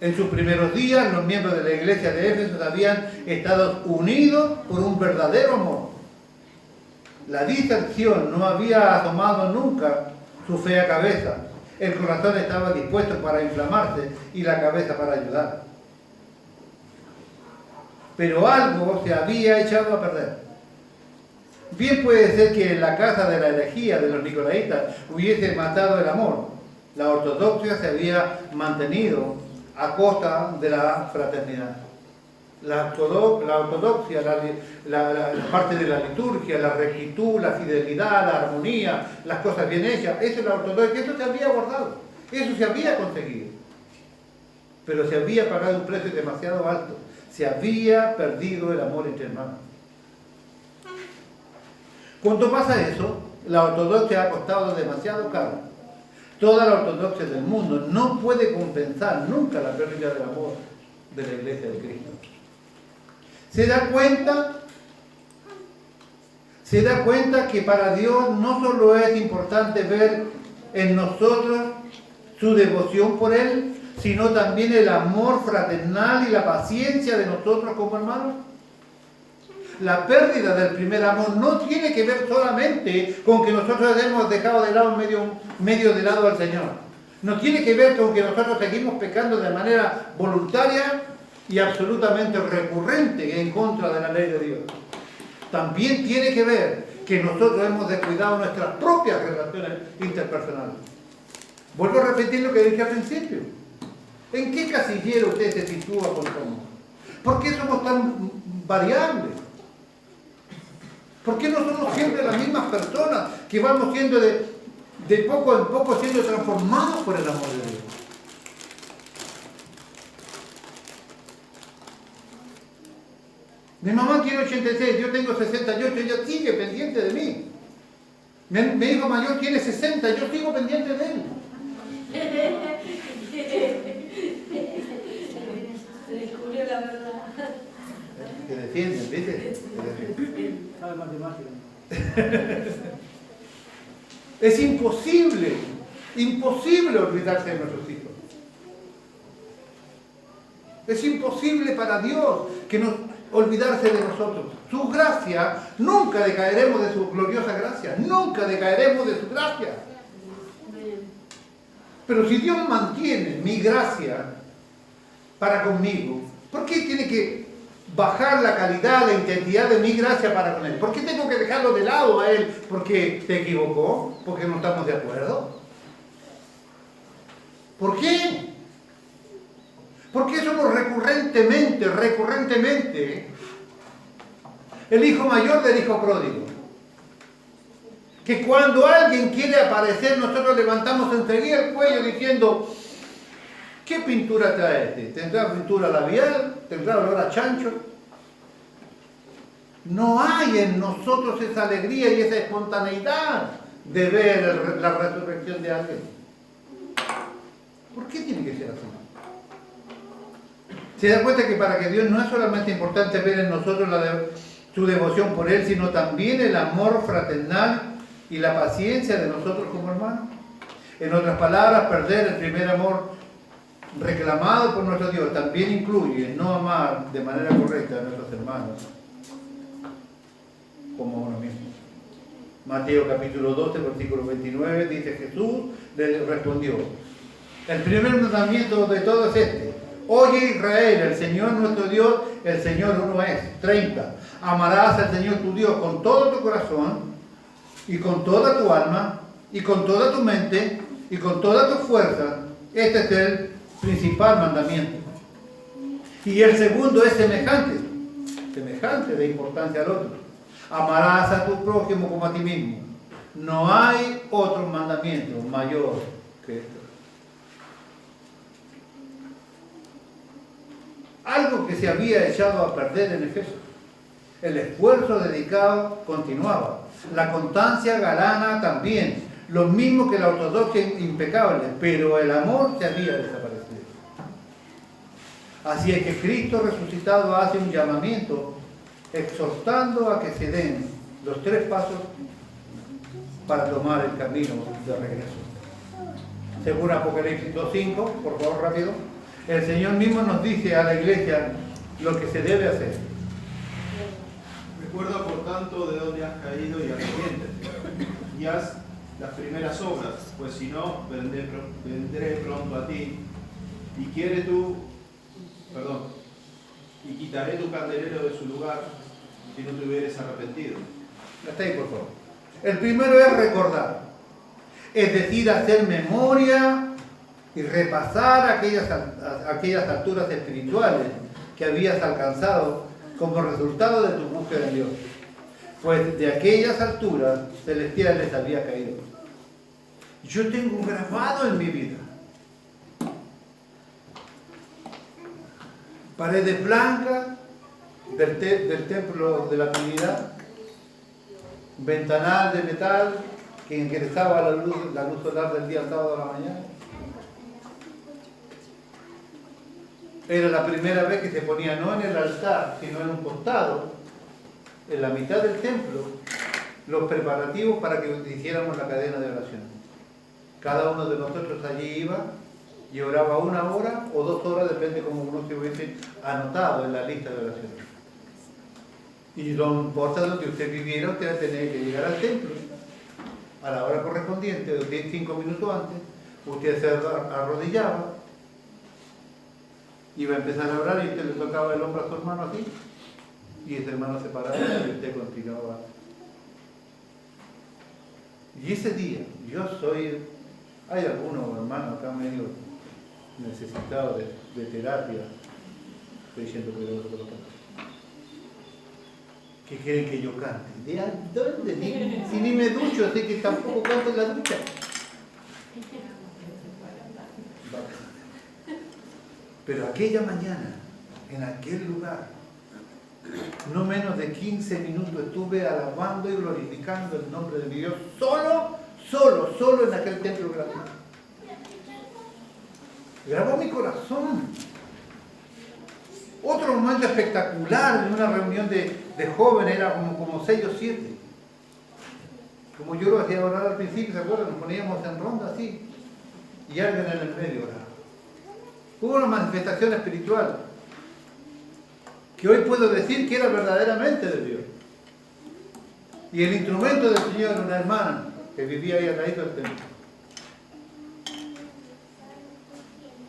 En sus primeros días, los miembros de la iglesia de Éfeso habían estado unidos por un verdadero amor. La distracción no había asomado nunca su fea cabeza. El corazón estaba dispuesto para inflamarse y la cabeza para ayudar. Pero algo se había echado a perder. Bien puede ser que en la casa de la herejía de los nicolaitas hubiese matado el amor. La ortodoxia se había mantenido a costa de la fraternidad. La ortodoxia, la parte de la liturgia, la rectitud, la fidelidad, la armonía, las cosas bien hechas, eso es la ortodoxia, eso se había guardado, eso se había conseguido. Pero se había pagado un precio demasiado alto, se había perdido el amor entre hermanos. Cuando pasa eso, la ortodoxia ha costado demasiado caro. Toda la ortodoxia del mundo no puede compensar nunca la pérdida del amor de la iglesia de Cristo. Se da cuenta que para Dios no solo es importante ver en nosotros su devoción por Él, sino también el amor fraternal y la paciencia de nosotros como hermanos. La pérdida del primer amor no tiene que ver solamente con que nosotros hemos dejado de lado medio de lado al Señor. No tiene que ver con que nosotros seguimos pecando de manera voluntaria y absolutamente recurrente en contra de la ley de Dios. También tiene que ver que nosotros hemos descuidado nuestras propias relaciones interpersonales. Vuelvo a repetir lo que dije al principio. ¿En qué casillero usted se sitúa con somos? ¿Por qué somos tan variables? ¿Por qué no somos siempre las mismas personas que vamos siendo de poco en poco siendo transformados por el amor de Dios? Mi mamá tiene 86, yo tengo 68, ella sigue pendiente de mí. Mi hijo mayor tiene 60, yo sigo pendiente de él. Se descubrió la verdad. Se defienden, ¿viste? Sabe matemáticas. Es imposible olvidarse de nuestros hijos. Es imposible para Dios olvidarse de nosotros. Su gracia, nunca decaeremos de su gloriosa gracia, nunca decaeremos de su gracia. Pero si Dios mantiene mi gracia para conmigo, ¿por qué tiene que bajar la calidad, la intensidad de mi gracia para con Él? ¿Por qué tengo que dejarlo de lado a Él? ¿Porque se equivocó? ¿Porque no estamos de acuerdo? ¿Por qué? ¿Por qué somos recurrentemente, el hijo mayor del hijo pródigo? Que cuando alguien quiere aparecer, nosotros levantamos enseguida el cuello diciendo: ¿qué pintura trae este? ¿Tendrá pintura labial? ¿Tendrá olor a chancho? No hay en nosotros esa alegría y esa espontaneidad de ver la resurrección de alguien. ¿Por qué tiene que ser así? Se da cuenta que para que Dios no es solamente importante ver en nosotros su devoción por Él, sino también el amor fraternal y la paciencia de nosotros como hermanos. En otras palabras, perder el primer amor reclamado por nuestro Dios también incluye no amar de manera correcta a nuestros hermanos como a uno mismo. Mateo capítulo 12, versículo 29 dice: Jesús le respondió: el primer mandamiento de todos es este: oye Israel, el Señor nuestro Dios, el Señor uno es. 30. Amarás al Señor tu Dios con todo tu corazón y con toda tu alma y con toda tu mente y con toda tu fuerza. Este es el principal mandamiento. Y el segundo es semejante de importancia al otro: amarás a tu prójimo como a ti mismo. No hay otro mandamiento mayor que esto. Algo que se había echado a perder en Efeso. El esfuerzo dedicado continuaba. La constancia galana también. Lo mismo que la ortodoxia impecable. Pero el amor se había desaparecido. Así es que Cristo resucitado hace un llamamiento exhortando a que se den los 3 pasos para tomar el camino de regreso. Según Apocalipsis 2:5, por favor rápido. El Señor mismo nos dice a la iglesia lo que se debe hacer. Recuerda por tanto de dónde has caído y arrepiéntete, y haz las primeras obras, pues si no, vendré pronto a ti, y y quitaré tu candelero de su lugar, si no te hubieres arrepentido. Hasta ahí, por favor. El primero es recordar, es decir, hacer memoria y repasar aquellas alturas espirituales que habías alcanzado como resultado de tu búsqueda en Dios. Pues de aquellas alturas celestiales había caído. Yo tengo grabado en mi vida paredes blancas del templo de la Trinidad, ventanal de metal que ingresaba la luz solar del día sábado a la mañana. Era la primera vez que se ponía no en el altar, sino en un costado, en la mitad del templo, los preparativos para que hiciéramos la cadena de oración. Cada uno de nosotros allí iba y oraba 1 hora o 2 horas, depende como uno se hubiese anotado en la lista de oración. Y no importa donde usted viviera, usted tenía que llegar al templo a la hora correspondiente, 5 minutos antes, usted se arrodillaba, iba a empezar a orar y usted le tocaba el hombro a su hermano así, y ese hermano se paraba y usted continuaba. Y ese día, hay algunos hermanos acá medio necesitados de terapia, estoy diciendo que que quieren que yo cante. ¿De dónde? Si ni me ducho, así que tampoco canto en la ducha. Pero aquella mañana, en aquel lugar, no menos de 15 minutos estuve alabando y glorificando el nombre de Dios, solo en aquel templo gratuito. Grabó mi corazón. Otro momento espectacular en una reunión de jóvenes, era como 6 o 7. Como yo lo hacía orar al principio, ¿se acuerdan? Nos poníamos en ronda así, y alguien en el medio oraba. Hubo una manifestación espiritual que hoy puedo decir que era verdaderamente de Dios. Y el instrumento del Señor era una hermana que vivía ahí al lado del templo.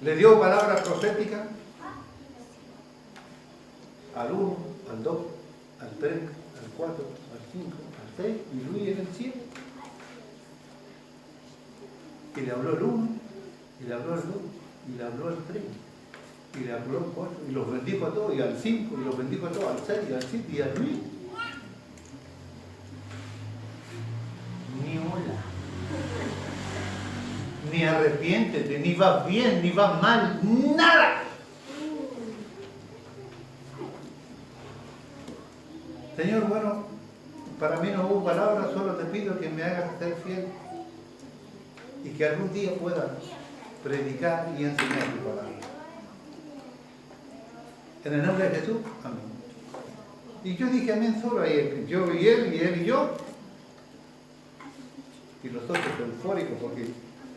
Le dio palabras proféticas al 1, al 2, al 3, al 4, al 5, al 6, y Luis en el 7. Y le habló el 1, y le habló el 2, y le habló el 3, y le habló el 4, y los bendijo a todos, y al 5, y los bendijo a todos, al 6, y al 7, y al Luis. Ni hola. Ni arrepiéntete, ni vas bien, ni vas mal, nada. Señor, bueno, para mí no hubo palabras, solo te pido que me hagas ser fiel y que algún día pueda predicar y enseñar tu palabra. En el nombre de Jesús, amén. Y yo dije amén solo ahí, yo y él y yo. Y los otros eufóricos, porque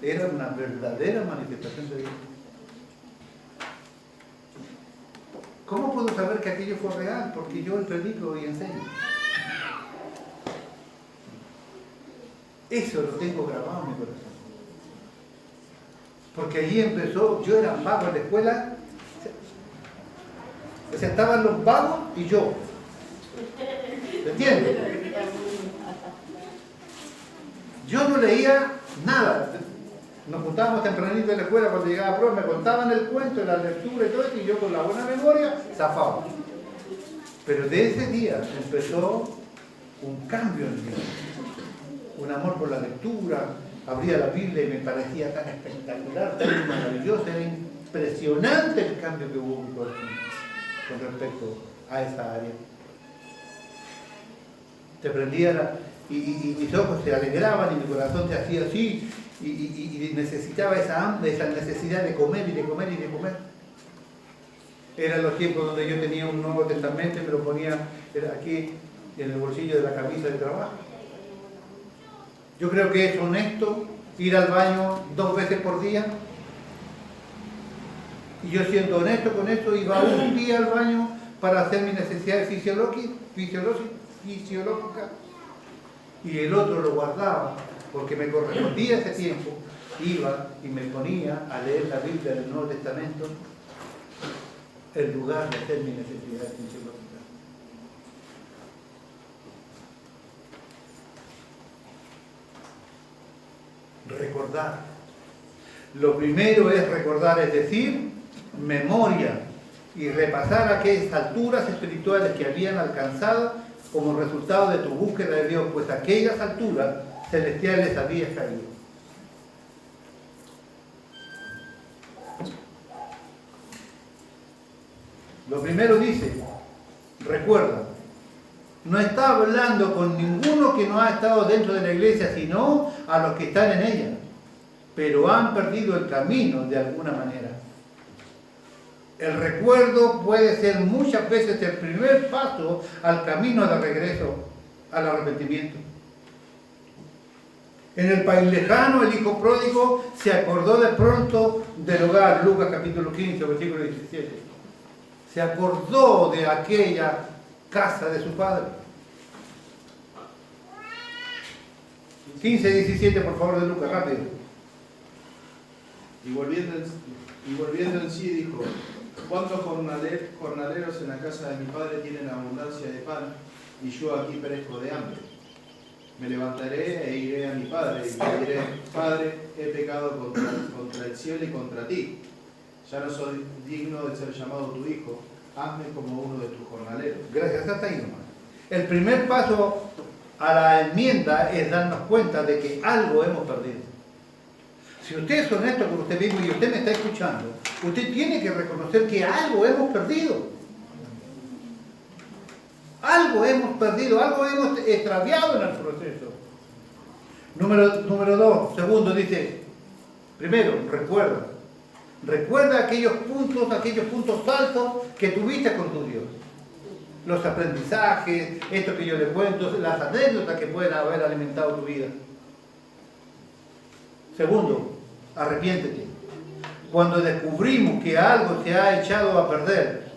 era una verdadera manifestación de Dios. ¿Cómo puedo saber que aquello fue real? Porque yo predico y enseño. Eso lo tengo grabado en mi corazón. Porque allí empezó, yo era vago en la escuela, o sea, estaban los vagos y yo. ¿Me entiendes? Yo no leía nada. Nos juntábamos tempranito en la escuela cuando llegaba a prueba, me contaban el cuento, la lectura y todo eso, y yo con la buena memoria zafaba. Pero de ese día empezó un cambio en mí, un amor por la lectura, abría la Biblia y me parecía tan espectacular, tan maravilloso, era impresionante el cambio que hubo en mi corazón con respecto a esa área. Te prendía y mis ojos se alegraban y mi corazón se hacía así, y necesitaba esa hambre, esa necesidad de comer y de comer y de comer. Eran los tiempos donde yo tenía un Nuevo Testamento y me lo ponía aquí en el bolsillo de la camisa de trabajo. Yo creo que es honesto ir al baño 2 veces por día. Y yo, siendo honesto con esto, iba un día al baño para hacer mis necesidades fisiológicas, y el otro lo guardaba, porque me correspondía ese tiempo. Iba y me ponía a leer la Biblia del Nuevo Testamento en lugar de hacer mis necesidades fisiológicas. Recordar. Lo primero es recordar, es decir, memoria, y repasar aquellas alturas espirituales que habían alcanzado como resultado de tu búsqueda de Dios, pues aquellas alturas celestiales habías caído. Lo primero dice, recuerda, no está hablando con ninguno que no ha estado dentro de la iglesia, sino a los que están en ella, pero han perdido el camino de alguna manera. El recuerdo puede ser muchas veces el primer paso al camino de regreso al arrepentimiento. En el país lejano, el hijo pródigo se acordó de pronto del hogar, Lucas capítulo 15, versículo 17. Se acordó de aquella casa de su padre. 15, 17, por favor, de Lucas, rápido. Y volviendo en sí dijo, ¿cuántos jornaleros en la casa de mi padre tienen abundancia de pan y yo aquí perezco de hambre? Me levantaré e iré a mi padre y le diré, Padre, he pecado contra el cielo y contra ti. Ya no soy digno de ser llamado tu hijo, hazme como uno de tus jornaleros. Gracias, hasta ahí nomás. El primer paso a la enmienda es darnos cuenta de que algo hemos perdido. Si usted es honesto con usted mismo y usted me está escuchando, usted tiene que reconocer que algo hemos perdido. Algo hemos perdido, algo hemos extraviado en el proceso. Número 2, segundo, dice, primero, recuerda. Recuerda aquellos puntos altos que tuviste con tu Dios. Los aprendizajes, esto que yo le cuento, las anécdotas que pueden haber alimentado tu vida. Segundo, arrepiéntete. Cuando descubrimos que algo se ha echado a perder,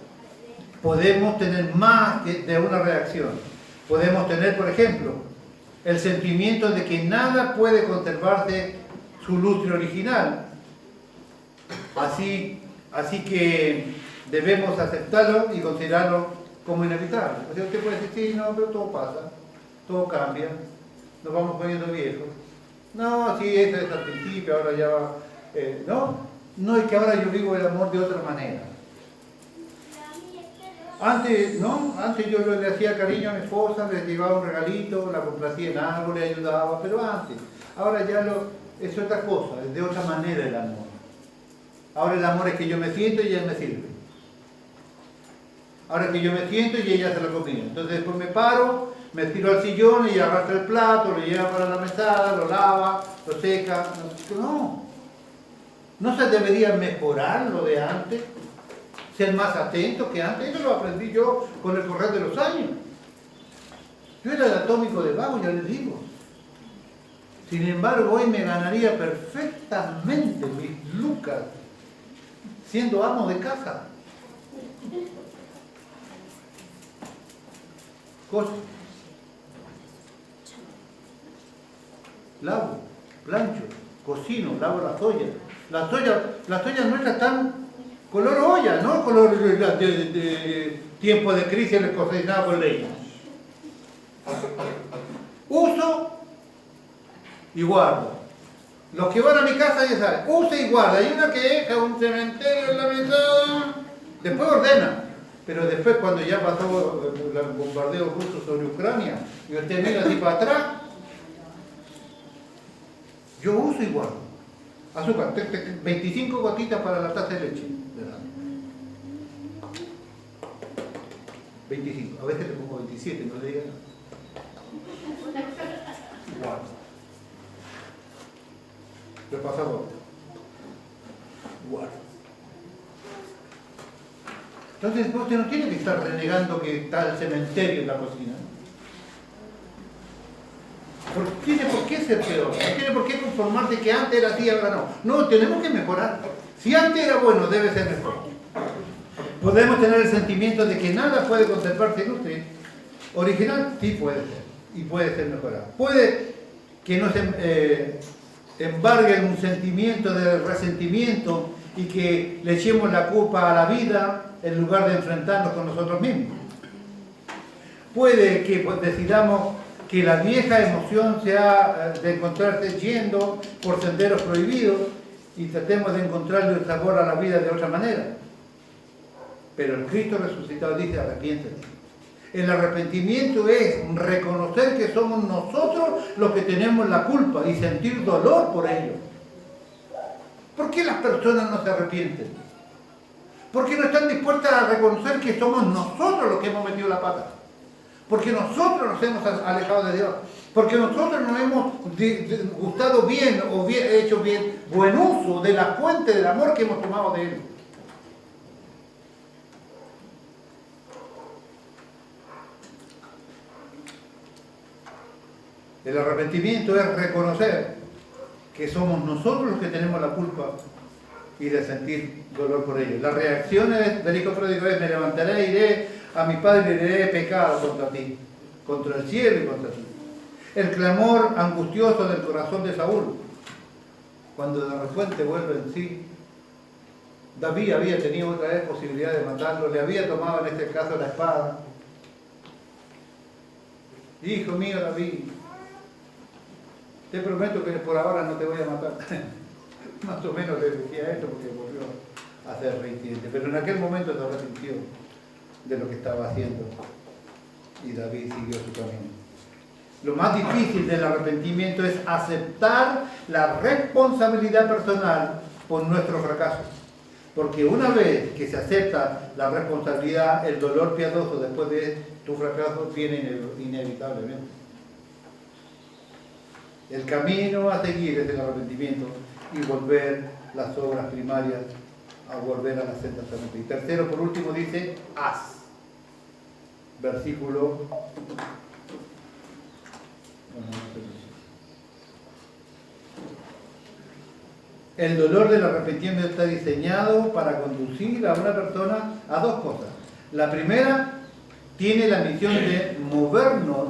podemos tener más de una reacción. Podemos tener, por ejemplo, el sentimiento de que nada puede conservarse su lustre original. Así que debemos aceptarlo y considerarlo como inevitable. O sea, usted puede decir, sí, no, pero todo pasa, todo cambia, nos vamos poniendo viejos. No, sí, eso es al principio, ahora ya va. No, es que ahora yo vivo el amor de otra manera. Antes yo le hacía cariño a mi esposa, le llevaba un regalito, la complacía en algo, le ayudaba, pero antes. Ahora ya es otra cosa, es de otra manera el amor. Ahora el amor es que yo me siento y ella me sirve. Ahora es que yo me siento y ella hace la comida. Entonces después me paro, me tiro al sillón y ella arrastra el plato, lo lleva para la mesada, lo lava, lo seca. No se debería mejorar lo de antes, ser más atento que antes. Eso lo aprendí yo con el correr de los años. Yo era el atómico de vago, ya les digo. Sin embargo, hoy me ganaría perfectamente mis lucas siendo amo de casa. Lavo, plancho, cocino, lavo las ollas. Las ollas nuestras están color olla, no color de tiempo de crisis les cocinaba con leña. Uso y guardo. Los que van a mi casa ya saben, usa y guarda. Hay una que deja un cementerio en la mesada, después ordena. Pero después cuando ya pasó el bombardeo ruso sobre Ucrania y usted mira así para atrás, yo uso y guardo. Azúcar, 25 gotitas para la taza de leche. 25, a veces le pongo 27, no le digan nada. Guardo. Repasamos. Guardo. Entonces usted no tiene que estar renegando que está el cementerio en la cocina. Tiene por qué ser peor, no tiene por qué conformarse que antes era así, ahora no. No, tenemos que mejorar. Si antes era bueno, debe ser mejor. Podemos tener el sentimiento de que nada puede conservarse en usted. Original, sí puede ser. Y puede ser mejorado. Puede que nos embargue un sentimiento de resentimiento y que le echemos la culpa a la vida en lugar de enfrentarnos con nosotros mismos. Puede que decidamos que la vieja emoción sea de encontrarse yendo por senderos prohibidos y tratemos de encontrarle el sabor a la vida de otra manera. Pero el Cristo resucitado dice: arrepiéntete. El arrepentimiento es reconocer que somos nosotros los que tenemos la culpa y sentir dolor por ello. ¿Por qué las personas no se arrepienten? Porque no están dispuestas a reconocer que somos nosotros los que hemos metido la pata. Porque nosotros nos hemos alejado de Dios. Porque nosotros no hemos gustado bien o hecho bien buen uso de la fuente del amor que hemos tomado de Él. El arrepentimiento es reconocer que somos nosotros los que tenemos la culpa y de sentir dolor por ello. Las reacciones del hijo pródigo es: me levantaré e iré a mi padre y le diré: he pecado contra ti, contra el cielo y contra ti. El clamor angustioso del corazón de Saúl, cuando de repente vuelve en sí. David había tenido otra vez posibilidad de matarlo, le había tomado en este caso la espada. Hijo mío David, te prometo que por ahora no te voy a matar. Más o menos le decía esto porque volvió a ser reincidente. Pero en aquel momento se arrepintió de lo que estaba haciendo y David siguió su camino. Lo más difícil del arrepentimiento es aceptar la responsabilidad personal por nuestros fracasos. Porque una vez que se acepta la responsabilidad, el dolor piadoso después de tu fracaso viene inevitablemente. El camino a seguir es el arrepentimiento y volver las obras primarias a volver a la senda santa. Y tercero, por último, dice: haz. Versículo. El dolor del arrepentimiento está diseñado para conducir a una persona a dos cosas. La primera, tiene la misión de movernos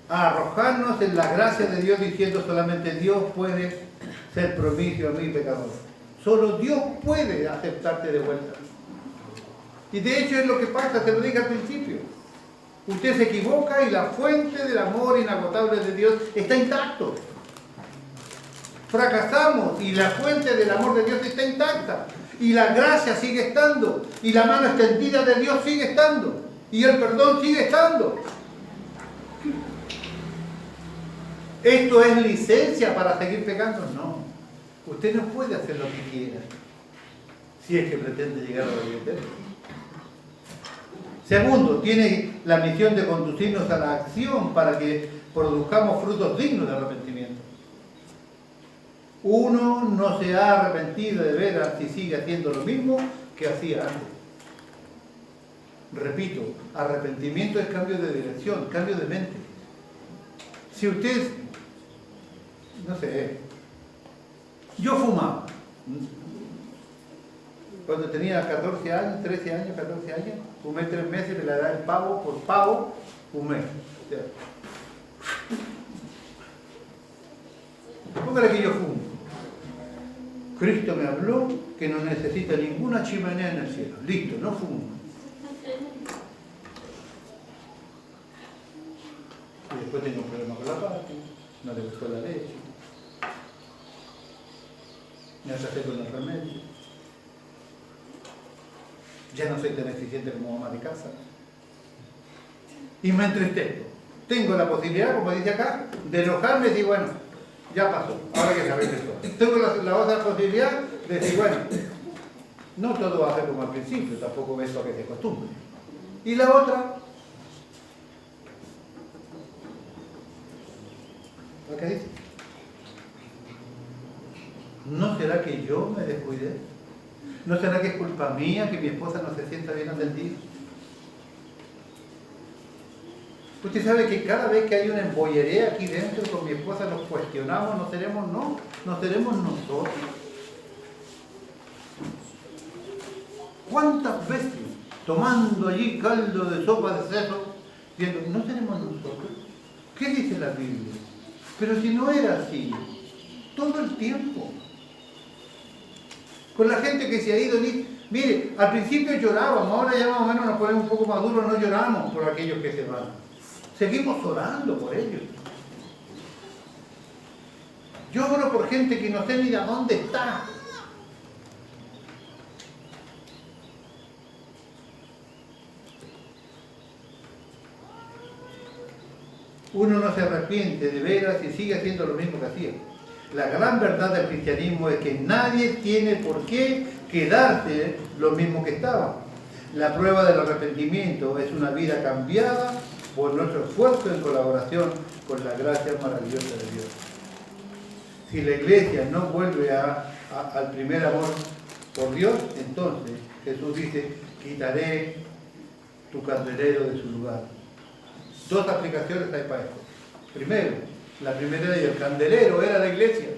a arrojarnos en la gracia de Dios, diciendo: solamente Dios puede ser propicio a mí, pecador. Solo Dios puede aceptarte de vuelta. Y de hecho es lo que pasa, te lo dije al principio. Usted se equivoca y la fuente del amor inagotable de Dios está intacto. Fracasamos y la fuente del amor de Dios está intacta. Y la gracia sigue estando. Y la mano extendida de Dios sigue estando. Y el perdón sigue estando. ¿Esto es licencia para seguir pecando? No. Usted no puede hacer lo que quiera si es que pretende llegar a la vida eterna. Segundo, tiene la misión de conducirnos a la acción para que produzcamos frutos dignos de arrepentimiento. Uno no se ha arrepentido de veras si sigue haciendo lo mismo que hacía antes. Repito, arrepentimiento es cambio de dirección, cambio de mente. Si usted, no sé, yo fumaba. Cuando tenía 14 años, 13 años, 14 años, fumé 3 meses, me la da el pavo, por pavo, fumé. O sea, póngale que yo fumo. Cristo me habló que no necesita ninguna chimenea en el cielo. Listo, no fumo. Y después tengo un problema con la parte, no le gustó la leche, me atrasé con el remedio, ya no soy tan eficiente como mamá de casa y me entristezco. Tengo la posibilidad, como dice acá, de enojarme y decir: bueno, ya pasó, ahora que sabéis esto. Tengo la otra posibilidad de decir: bueno, no todo va a ser como al principio, tampoco es lo que se costumbre. Y la otra, ¿lo que dice? ¿No será que yo me descuidé? ¿No será que es culpa mía que mi esposa no se sienta bien atendida? Usted sabe que cada vez que hay una embollerea aquí dentro con mi esposa nos cuestionamos, no seremos nosotros. ¿Cuántas veces tomando allí caldo de sopa de cerdo, diciendo, no tenemos nosotros? ¿Qué dice la Biblia? Pero si no era así, todo el tiempo. Con la gente que se ha ido, mire, al principio llorábamos, ahora ya más o menos nos ponemos un poco más duros, no lloramos por aquellos que se van. Seguimos orando por ellos. Yo oro por gente que no sé ni de dónde está. Uno no se arrepiente de veras y sigue haciendo lo mismo que hacía. La gran verdad del cristianismo es que nadie tiene por qué quedarse lo mismo que estaba. La prueba del arrepentimiento es una vida cambiada por nuestro esfuerzo en colaboración con la gracia maravillosa de Dios. Si la iglesia no vuelve al primer amor por Dios, entonces Jesús dice, quitaré tu candelero de su lugar. Dos aplicaciones hay para esto. Primero, la primera de ellas, el candelero era la iglesia.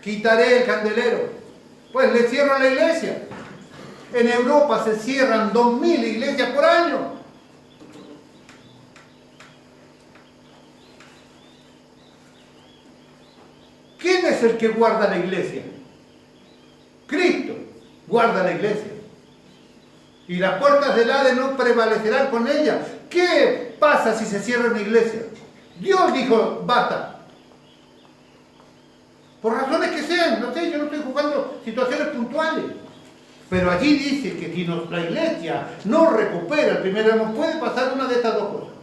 Quitaré el candelero. Pues le cierran la iglesia. En Europa se cierran 2000 iglesias por año. ¿Quién es el que guarda la iglesia? Cristo guarda la iglesia. Y las puertas del Hades no prevalecerán con ella. ¿Qué pasa si se cierra una iglesia? Dios dijo, basta. Por razones que sean, no sé, yo no estoy jugando situaciones puntuales. Pero allí dice que si nuestra iglesia no recupera el primer amor, puede pasar una de estas dos cosas.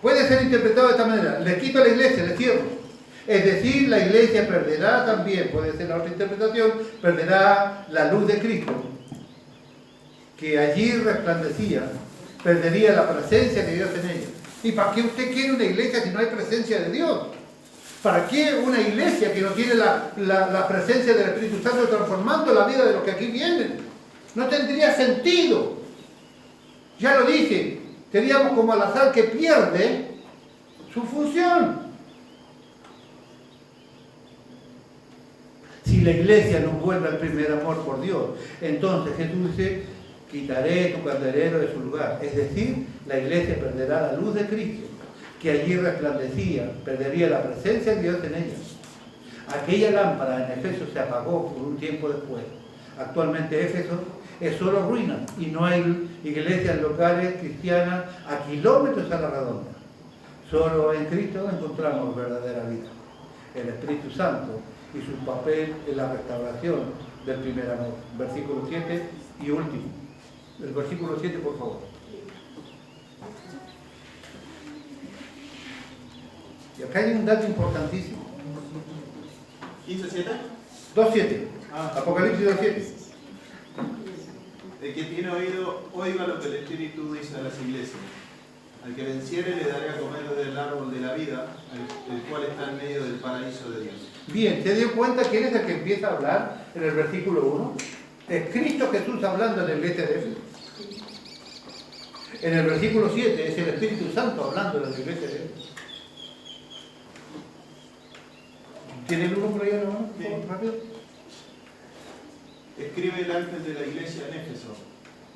Puede ser interpretado de esta manera, le quito a la iglesia, le cierro. Es decir, la iglesia perderá también, puede ser la otra interpretación, perderá la luz de Cristo, que allí resplandecía, perdería la presencia de Dios en ella. ¿Y para qué usted quiere una iglesia si no hay presencia de Dios? ¿Para qué una iglesia que no tiene la presencia del Espíritu Santo transformando la vida de los que aquí vienen? No tendría sentido. Ya lo dije, seríamos como al azar que pierde su función. Si la iglesia no vuelve al primer amor por Dios, entonces Jesús dice, quitaré tu candelero de su lugar. Es decir, la iglesia perderá la luz de Cristo, que allí resplandecía, perdería la presencia de Dios en ella. Aquella lámpara en Éfeso se apagó por un tiempo después. Actualmente Éfeso es solo ruina y no hay iglesias locales cristianas a kilómetros a la redonda. Solo en Cristo encontramos verdadera vida. El Espíritu Santo y su papel en la restauración del primer amor. Versículo 7 y último. El versículo 7, por favor. Y acá hay un dato importantísimo. 15:7. 2.7. Ah. Apocalipsis 2.7. El que tiene oído, oiga lo que el Espíritu dice a las iglesias. Al que venciere le daré a comer del árbol de la vida, el cual está en medio del paraíso de Dios. Bien, ¿se dio cuenta quién es el que empieza a hablar en el versículo 1? Es Cristo Jesús hablando en la iglesia de Éfeso. En el versículo 7 es el Espíritu Santo hablando en la iglesia de Éfeso. ¿Tiene el uno por ahí, hermano? Sí. Rápido. Escribe el ángel de la iglesia en Éfeso.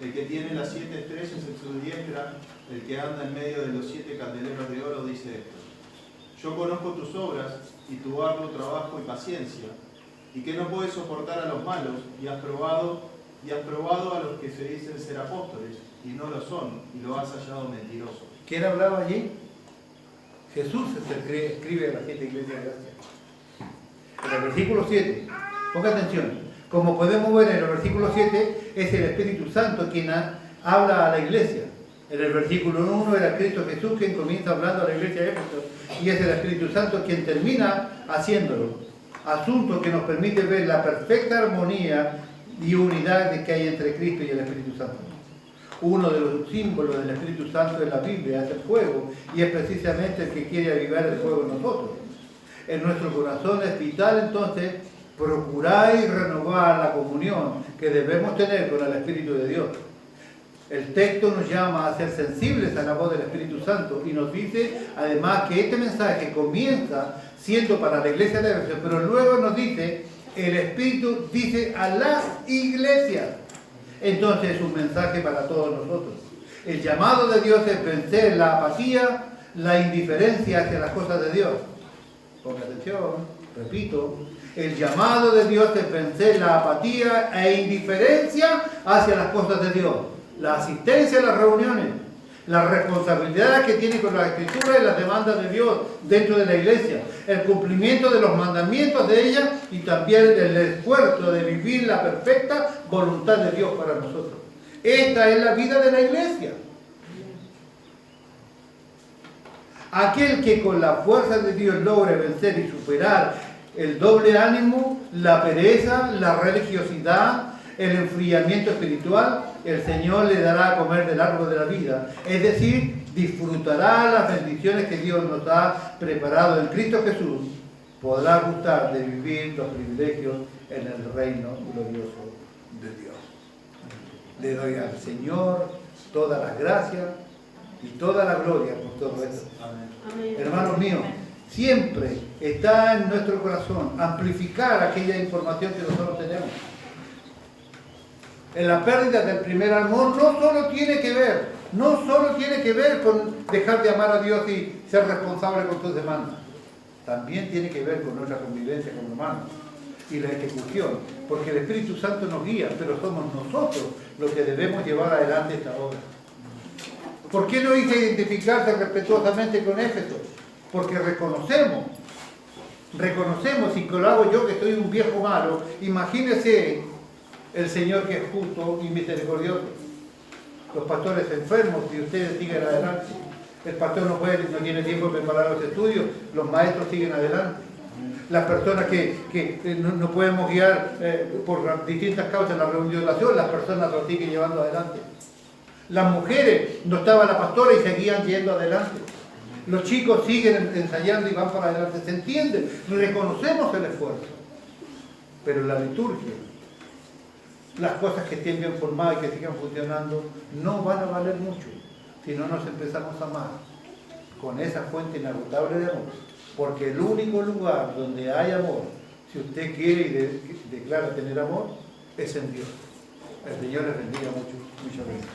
El que tiene las 7 estrellas en su diestra, el que anda en medio de los 7 candeleros de oro, dice esto. Yo conozco tus obras y tu arduo trabajo y paciencia, y que no puedes soportar a los malos, y has probado a los que se dicen ser apóstoles, y no lo son, y lo has hallado mentiroso. ¿Quién hablaba allí? Jesús es el que escribe a las 7 iglesias de Asia. En el versículo 7, ponga atención. Como podemos ver en el versículo 7, es el Espíritu Santo quien habla a la iglesia. En el versículo 1 era Cristo Jesús quien comienza hablando a la iglesia de Éfeso, y es el Espíritu Santo quien termina haciéndolo. Asunto que nos permite ver la perfecta armonía y unidad que hay entre Cristo y el Espíritu Santo. Uno de los símbolos del Espíritu Santo en la Biblia es el fuego, y es precisamente el que quiere avivar el fuego en nosotros. En nuestro corazón es vital entonces procurar y renovar la comunión que debemos tener con el Espíritu de Dios. El texto nos llama a ser sensibles a la voz del Espíritu Santo y nos dice además que este mensaje comienza siendo para la iglesia de Éfeso, pero luego nos dice El Espíritu dice a las iglesias. Entonces es un mensaje para todos nosotros. El llamado de Dios es vencer la apatía, la indiferencia hacia las cosas de Dios. Ponga atención, repito. El llamado de Dios es vencer la apatía e indiferencia hacia las cosas de Dios. La asistencia a las reuniones, la responsabilidad que tiene con la Escritura y las demandas de Dios dentro de la iglesia, el cumplimiento de los mandamientos de ella y también el esfuerzo de vivir la perfecta voluntad de Dios para nosotros. Esta es la vida de la iglesia. Aquel que con la fuerza de Dios logre vencer y superar el doble ánimo, la pereza, la religiosidad, el enfriamiento espiritual, el Señor le dará a comer del árbol de la vida. Es decir, disfrutará las bendiciones que Dios nos ha preparado en Cristo Jesús. Podrá gustar de vivir los privilegios en el reino glorioso de Dios. Le doy al Señor todas las gracias y toda la gloria por todo esto. Amén. Hermanos míos, siempre está en nuestro corazón amplificar aquella información que nosotros tenemos. En la pérdida del primer amor no solo tiene que ver con dejar de amar a Dios y ser responsable con sus demandas. También tiene que ver con nuestra convivencia como hermanos y la ejecución, porque el Espíritu Santo nos guía, pero somos nosotros los que debemos llevar adelante esta obra. ¿Por qué no hice identificarse respetuosamente con Éfeso? Porque reconocemos, y que lo hago yo que soy un viejo malo, imagínese el Señor que es justo y misericordioso. Los pastores enfermos, si ustedes siguen adelante. El pastor no tiene tiempo de preparar los estudios, los maestros siguen adelante. Las personas que no podemos guiar por distintas causas en la reunión de oración, las personas lo siguen llevando adelante. Las mujeres, no estaba la pastora y seguían yendo adelante. Los chicos siguen ensayando y van para adelante. ¿Se entiende? Reconocemos el esfuerzo. Pero la liturgia, las cosas que estén bien formadas y que sigan funcionando, no van a valer mucho si no nos empezamos a amar con esa fuente inagotable de amor. Porque el único lugar donde hay amor, si usted quiere y declara tener amor, es en Dios. El Señor les bendiga mucho. Muchas gracias.